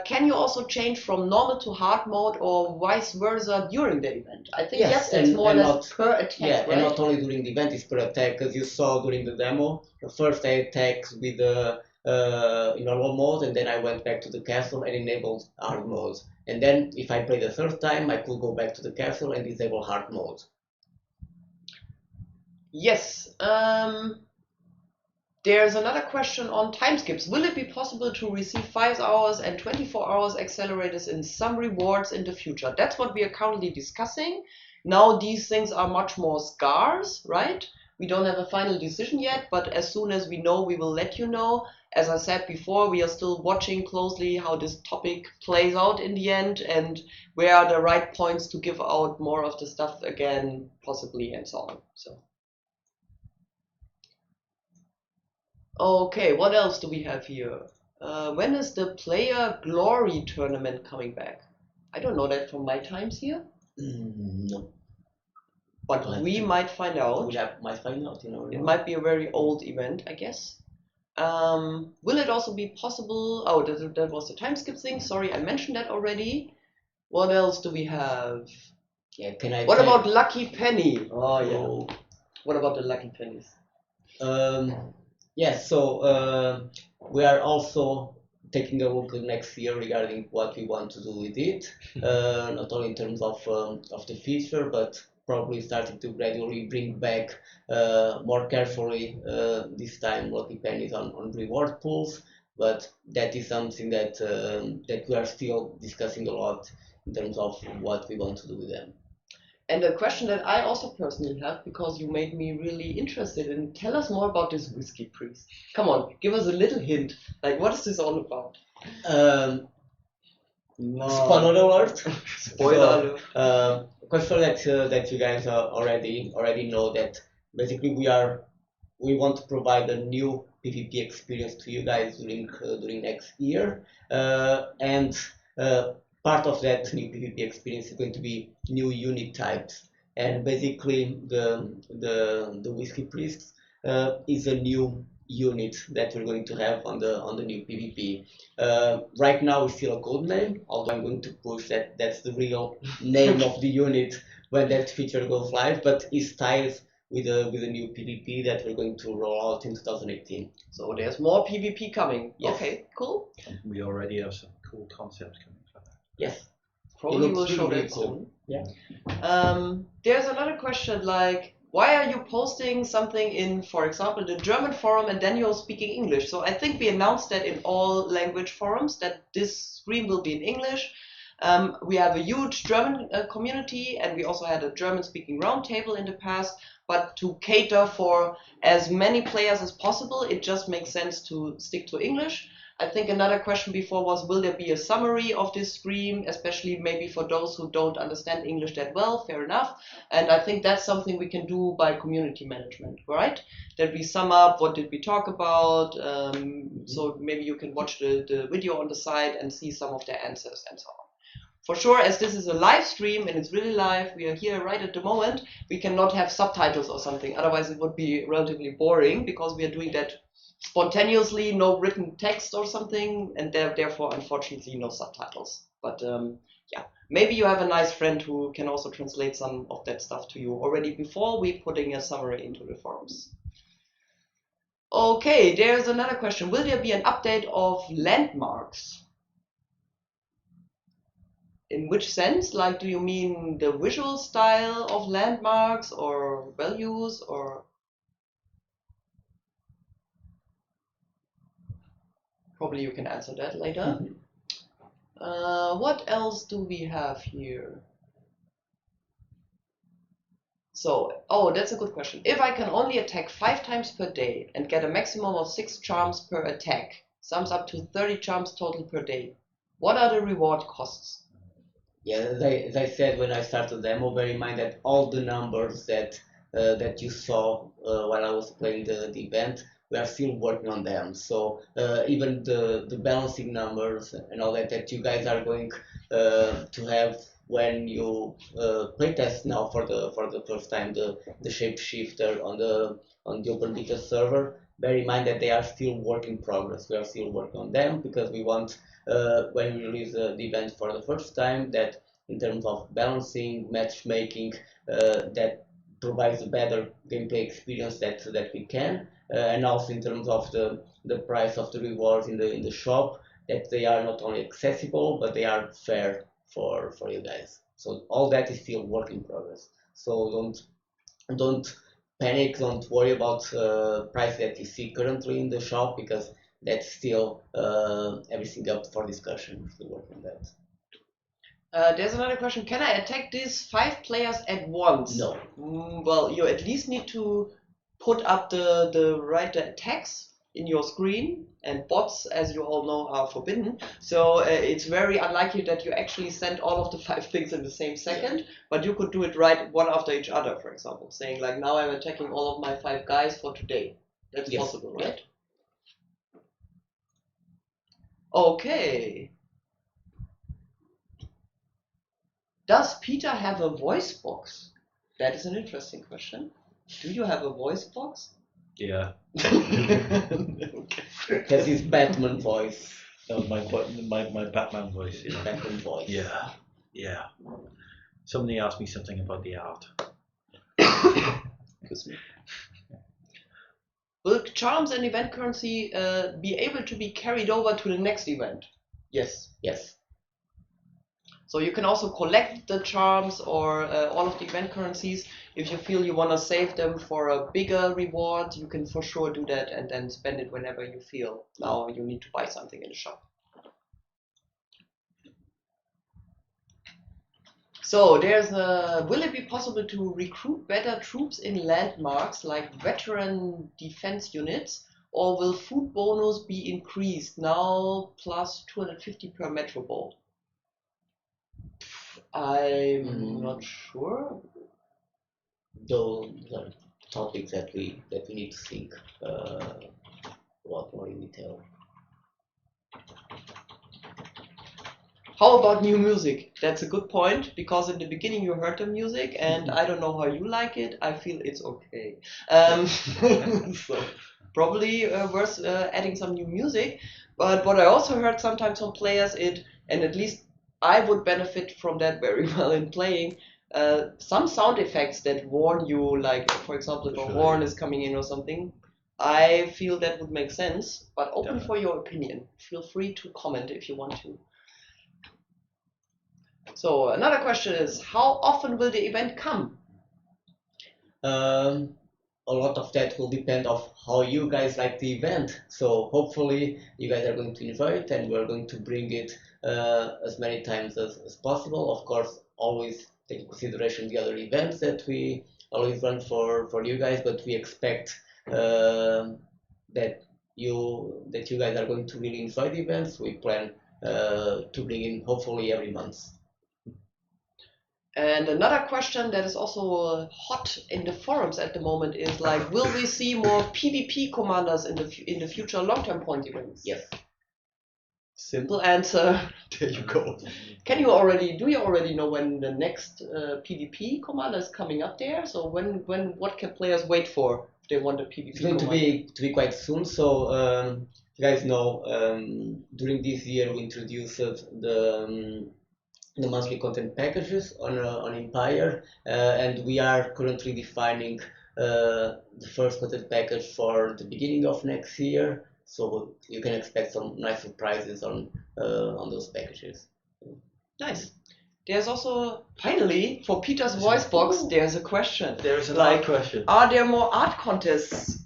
Can you also change from normal to hard mode or vice versa during the event? I think yes, that's more or less per attack, yeah, right? And not only during the event, it's per attack, as you saw during the demo. First I attacked with the in normal mode, and then I went back to the castle and enabled hard mode. And then if I played the third time, I could go back to the castle and disable hard mode. Yes. There's another question on time skips. Will it be possible to receive 5 hours and 24 hours accelerators in some rewards in the future? That's what we are currently discussing. Now these things are much more scarce, right? We don't have a final decision yet, but as soon as we know, we will let you know. As I said before, we are still watching closely how this topic plays out in the end and where are the right points to give out more of the stuff again, possibly, and so on. So. Okay, what else do we have here? When is the Player Glory tournament coming back? I don't know that from my times here. No. But we might find out. We might find out, you know. It might be a very old event, I guess. Will it also be possible? Oh, that was the time skip thing. Sorry, I mentioned that already. What else do we have? Yeah, what about Lucky Penny? Oh, yeah. What about the Lucky Pennies? Yes, so we are also taking a look next year regarding what we want to do with it, not only in terms of the feature, but probably starting to gradually bring back more carefully this time what depends on reward pools. But that is something that we are still discussing a lot in terms of what we want to do with them. And a question that I also personally have, because you made me really interested in, tell us more about this whiskey priest. Come on, give us a little hint. Like, what is this all about? No. Spoiler alert! Spoiler alert! Quite sure that you guys already know that basically we want to provide a new PvP experience to you guys during next year, and part of that new PvP experience is going to be new unit types, and basically the whiskey priest is a new unit that we're going to have on the new PvP. Right now it's still a code name, although I'm going to push that that's the real name of the unit when that feature goes live, but it's tied with a new PvP that we're going to roll out in 2018. So there's more PvP coming. Yes. Okay, cool. We already have some cool concepts coming for that. Yes. Probably will show really that cool. soon. Yeah. There's another question like, why are you posting something in, for example, the German forum and then you're speaking English? So I think we announced that in all language forums that this stream will be in English. We have a huge German community, and we also had a German-speaking roundtable in the past. But to cater for as many players as possible, it just makes sense to stick to English. I think another question before was, will there be a summary of this stream, especially maybe for those who don't understand English that well? Fair enough. And I think that's something we can do by community management, right? That we sum up what did we talk about. So maybe you can watch the video on the side and see some of the answers and so on. For sure, as this is a live stream and it's really live, we are here right at the moment, we cannot have subtitles or something. Otherwise, it would be relatively boring because we are doing that spontaneously, no written text or something, and therefore, unfortunately, no subtitles. But yeah, maybe you have a nice friend who can also translate some of that stuff to you already before we putting a summary into the forums. Okay, there's another question. Will there be an update of landmarks? In which sense? Like, do you mean the visual style of landmarks or values or? Probably you can answer that later. What else do we have here? So, oh, that's a good question. If I can only attack 5 times per day and get a maximum of 6 charms per attack, sums up to 30 charms total per day, what are the reward costs? Yeah, as I said when I started the demo, bear in mind that all the numbers that you saw while I was playing the event, we are still working on them. So even the balancing numbers and all that you guys are going to have when you playtest now for the first time the Shapeshifter on the open beta server, bear in mind that they are still work in progress. We are still working on them because we want when we release the event for the first time that in terms of balancing, matchmaking, that provides a better gameplay experience that we can, and also in terms of the price of the rewards in the shop, that they are not only accessible but they are fair for you guys. So all that is still work in progress. So don't panic, don't worry about price that you see currently in the shop because that's still everything up for discussion. We're still working on that. There's another question. Can I attack these 5 players at once? No. Well, you at least need to put up the right attacks in your screen, and bots, as you all know, are forbidden. So it's very unlikely that you actually send all of the 5 things in the same second, but you could do it right one after each other, for example, saying like, now I'm attacking all of my 5 guys for today. That's possible, right? Okay. Does Peter have a voice box? That is an interesting question. Do you have a voice box? Yeah. That's his Batman voice. That was my Batman voice. Yeah. Batman voice. Yeah. Yeah. Somebody asked me something about the art. Will Will charms and event currency be able to be carried over to the next event? Yes. Yes. So you can also collect the charms or all of the event currencies. If you feel you want to save them for a bigger reward, you can for sure do that and then spend it whenever you feel now you need to buy something in the shop. So there's will it be possible to recruit better troops in landmarks like veteran defense units, or will food bonus be increased now plus 250 per metro ball? I'm not sure. Those are topics that we need to think a lot more in detail. How about new music? That's a good point, because in the beginning you heard the music and I don't know how you like it. I feel it's okay. So probably worth adding some new music. But what I also heard sometimes from players, and at least I would benefit from that very well in playing, some sound effects that warn you, like for example if a horn is coming in or something. I feel that would make sense, but open for your opinion. Feel free to comment if you want to. So another question is, how often will the event come? A lot of that will depend on how you guys like the event. So hopefully you guys are going to enjoy it, and we're going to bring it as many times as possible. Of course, always take into consideration the other events that we always run for you guys, but we expect that you guys are going to really enjoy the events. We plan to bring in hopefully every month. And another question that is also hot in the forums at the moment is like, will we see more PvP commanders in the future long-term point events? Yes. Simple answer. There you go. Do you already know when the next PvP commander is coming up there? So what can players wait for if they want a PvP It's going commander? to be quite soon. So you guys know during this year we introduced the monthly content packages on Empire, and we are currently defining the first content package for the beginning of next year. So you can expect some nice surprises on those packages. Nice. There's also, finally, for Peter's voice box, there's a question. There's another question. Are there more art contests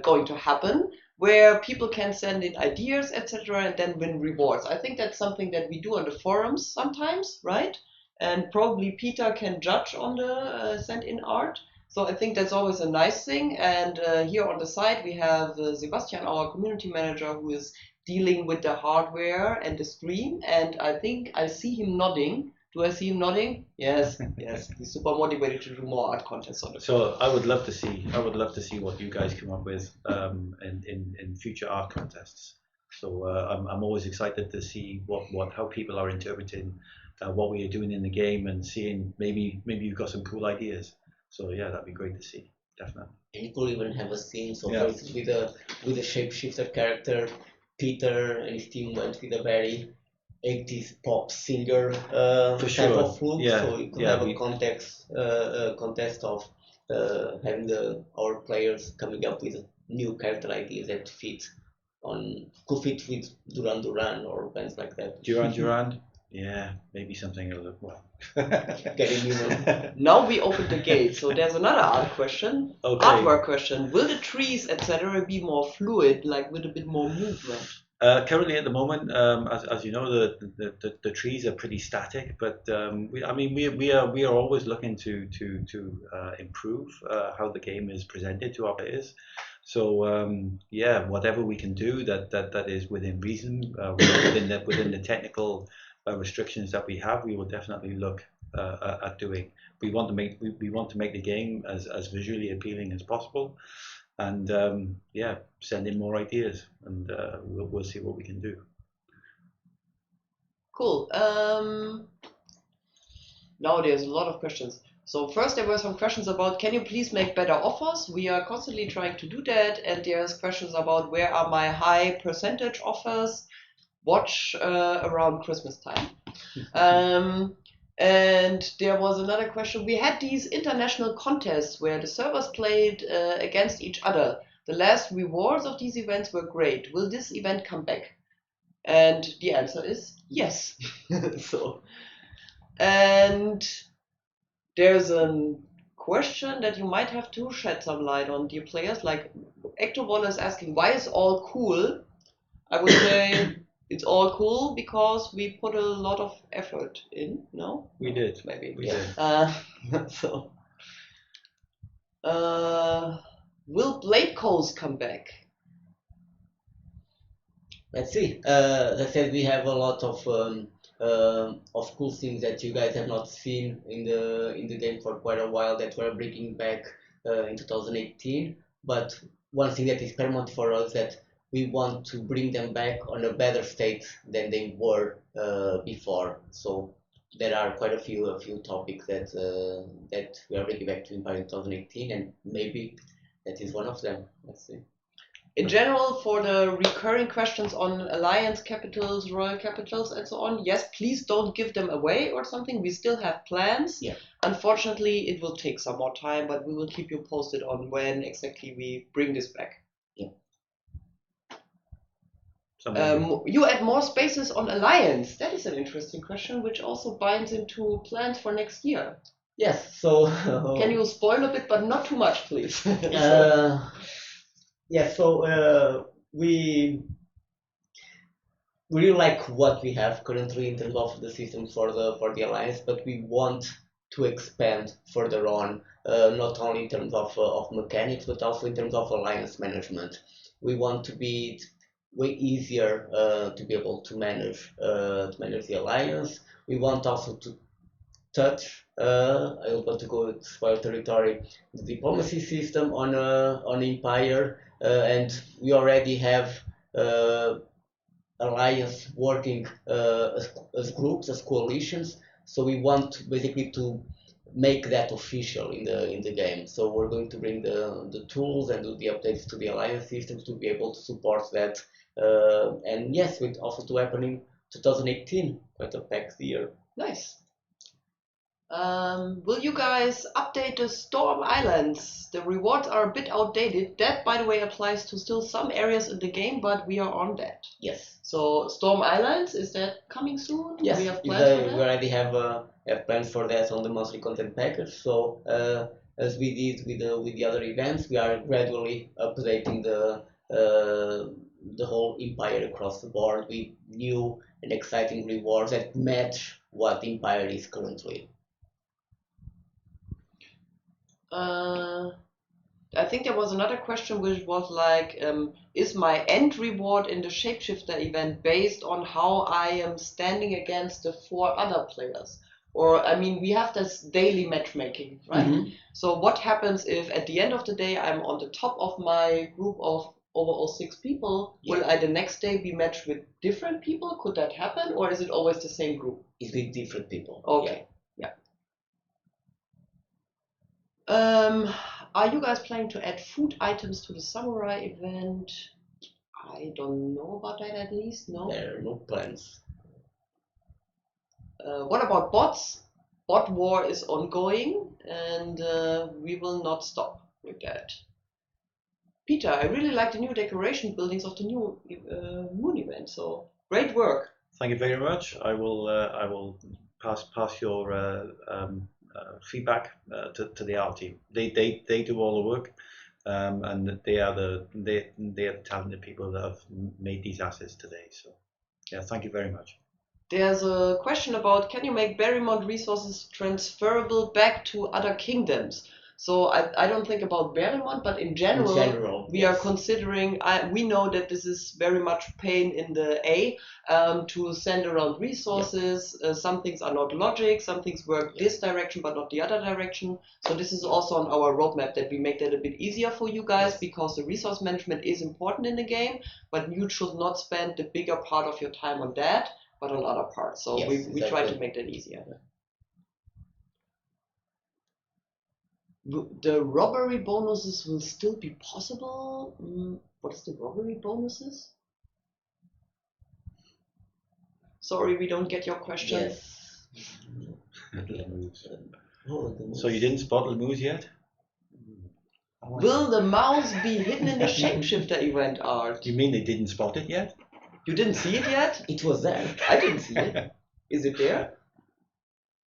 going to happen where people can send in ideas, etc., and then win rewards? I think that's something that we do on the forums sometimes, right? And probably Peter can judge on the sent in art. So I think that's always a nice thing. And here on the side we have Sebastian, our community manager, who is dealing with the hardware and the stream. And I think I see him nodding. Do I see him nodding? Yes, yes. He's super motivated to do more art contests on it. So I would love to see what you guys come up with in future art contests. So I'm always excited to see how people are interpreting what we are doing in the game, and seeing maybe you've got some cool ideas. So yeah, that'd be great to see, definitely. And you could even have a scene. So for instance, with a shapeshifter character, Peter and his team went with a very 80s pop singer type of look. So you could have a contest of having our players coming up with new character ideas that could fit with Duran Duran or bands like that. Duran. Yeah, maybe something a little Now we open the gate, so there's another artwork question. Will the trees, etc., be more fluid, like with a bit more movement? Currently, at the moment, as you know, the trees are pretty static. But we are always looking to improve how the game is presented to our players. So whatever we can do that is within reason, within the technical restrictions that we have, we will definitely look at doing. We want to make the game as visually appealing as possible, and send in more ideas, and we'll see what we can do. Cool. Now there's a lot of questions. So first there were some questions about, can you please make better offers? We are constantly trying to do that, and there's questions about where are my high percentage offers? Watch around Christmas time. And there was another question. We had these international contests where the servers played against each other. The last rewards of these events were great. Will this event come back? And the answer is yes. So, and there's a question that you might have to shed some light on, dear players. Like Ecto1 is asking, why is all cool? I would say it's all cool because we put a lot of effort in. No, We did. maybe. We did. So, will Blade Calls come back? Let's see. As I said, we have a lot of cool things that you guys have not seen in the game for quite a while that we're bringing back in 2018. But one thing that is paramount for us that we want to bring them back on a better state than they were before. So there are quite a few topics that we are bringing back to Empire in 2018, and maybe that is one of them. Let's see. In general, for the recurring questions on alliance capitals, royal capitals, and so on, yes, please don't give them away or something. We still have plans. Yeah. Unfortunately, it will take some more time, but we will keep you posted on when exactly we bring this back. Yeah. You add more spaces on alliance. That is an interesting question, which also binds into plans for next year. Yes. So can you spoil a bit, but not too much, please? Yeah, so we really like what we have currently in terms of the system for the alliance, but we want to expand further on, not only in terms of mechanics, but also in terms of alliance management. We want to be way easier to be able to manage the alliance. We want also to touch. I want to go to spoil territory, the diplomacy system on Empire. And we already have alliance working as groups, as coalitions. So we want basically to make that official in the game. So we're going to bring the tools and do the updates to the alliance systems to be able to support that. And yes, with also to happen in 2018, quite a packed year. Nice. Will you guys update the Storm Islands? The rewards are a bit outdated. That, by the way, applies to still some areas in the game, but we are on that. Yes. So Storm Islands, is that coming soon? Yes. We have plans for that? We already have plans for that on the monthly content package. So as we did with the other events, we are gradually updating the whole Empire across the board with new and exciting rewards that match what Empire is currently. I think there was another question which was like, is my end reward in the Shapeshifter event based on how I am standing against the 4 other players? Or, I mean, we have this daily matchmaking, right? Mm-hmm. So what happens if at the end of the day I'm on the top of my group of overall 6 people? Yeah. Will I the next day be matched with different people? Could that happen? Or is it always the same group? It's with different people. Okay. Yeah. Are you guys planning to add food items to the samurai event? I don't know about that, at least. No. There are no plans. What about bots? Bot war is ongoing, and we will not stop with that. Peter, I really like the new decoration buildings of the new moon event. So great work. Thank you very much. I will pass your feedback to the art team. They do all the work, and they are the talented people that have made these assets today. So yeah, thank you very much. There's a question about, can you make Berrymont resources transferable back to other kingdoms? So I don't think about Berrymont, but in general we are considering, we know that this is very much pain in the A to send around resources. Some things are not logic, some things work this direction but not the other direction. So this is also on our roadmap that we make that a bit easier for you guys, because the resource management is important in the game, but you should not spend the bigger part of your time on that, but on other parts. So we try to make that easier. The robbery bonuses will still be possible. What is the robbery bonuses? Sorry, we don't get your question. Yes. So you didn't spot Lemurs yet? Will the mouse be hidden in the Shapeshifter event art? You mean they didn't spot it yet? You didn't see it yet? It was there. I didn't see it. Is it there?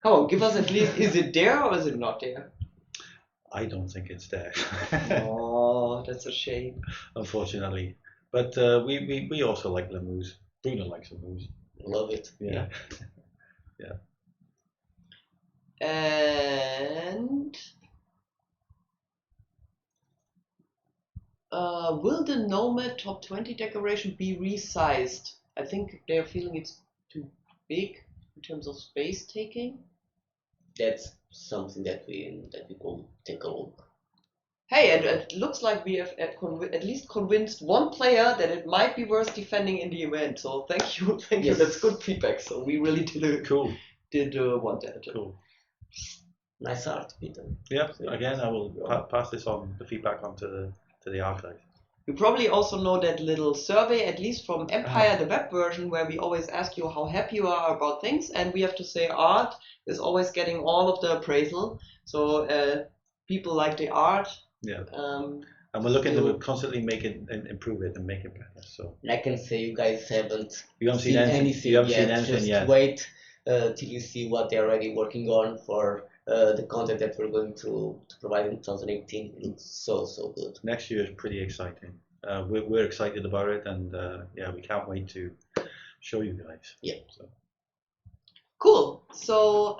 Come on, give us at least, is it there or is it not there? I don't think it's there. Oh, that's a shame. Unfortunately. But we also like Lemurs. Bruno likes Lemurs. Love it. Yeah. And will the Nomad Top 20 decoration be resized? I think they're feeling it's too big in terms of space taking. That's something that we could take a look. Hey, and it looks like we have at least convinced one player that it might be worth defending in the event. So thank you. Yes. That's good feedback. So we really did Cool. want that. Cool. Nice art, Peter. Yeah. Again, I will pass this on, the feedback on to the archive. You probably also know that little survey, at least from Empire, the web version, where we always ask you how happy you are about things, and we have to say art is always getting all of the appraisal. So people like the art. Yeah. And we're looking to constantly make it and improve it and make it better. So. And I can say you guys haven't seen anything. You haven't seen anything Just yet. wait till you see what they're already working on for the content that we're going to provide in 2018. It looks so good. Next year is pretty exciting. We're excited about it, and we can't wait to show you guys. Yeah. So. Cool. So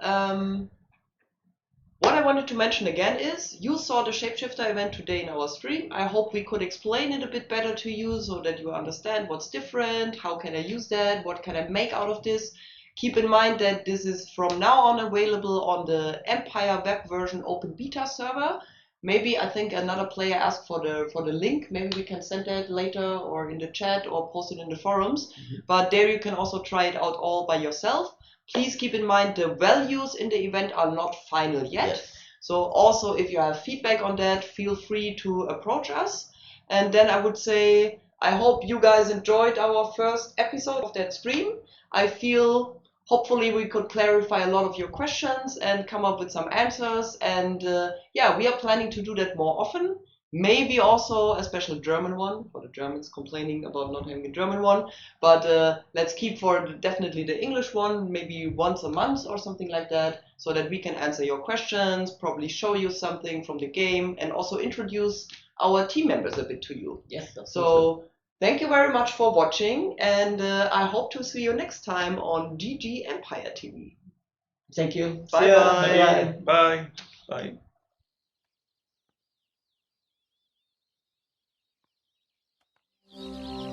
what I wanted to mention again is you saw the Shapeshifter event today in our stream. I hope we could explain it a bit better to you so that you understand what's different, how can I use that, what can I make out of this. Keep in mind that this is from now on available on the Empire web version open beta server. Maybe I think another player asked for the link. Maybe we can send that later or in the chat or post it in the forums. Mm-hmm. But there you can also try it out all by yourself. Please keep in mind the values in the event are not final yet. Yes. So also if you have feedback on that, feel free to approach us. And then I would say I hope you guys enjoyed our first episode of that stream. I feel hopefully we could clarify a lot of your questions and come up with some answers. And we are planning to do that more often. Maybe also a special German one for the Germans complaining about not having a German one. But let's keep for definitely the English one, maybe once a month or something like that, so that we can answer your questions, probably show you something from the game, and also introduce our team members a bit to you. Yes, that's so. Thank you very much for watching, and I hope to see you next time on GG Empire TV. Thank you. Bye-bye. Bye. Bye. Bye.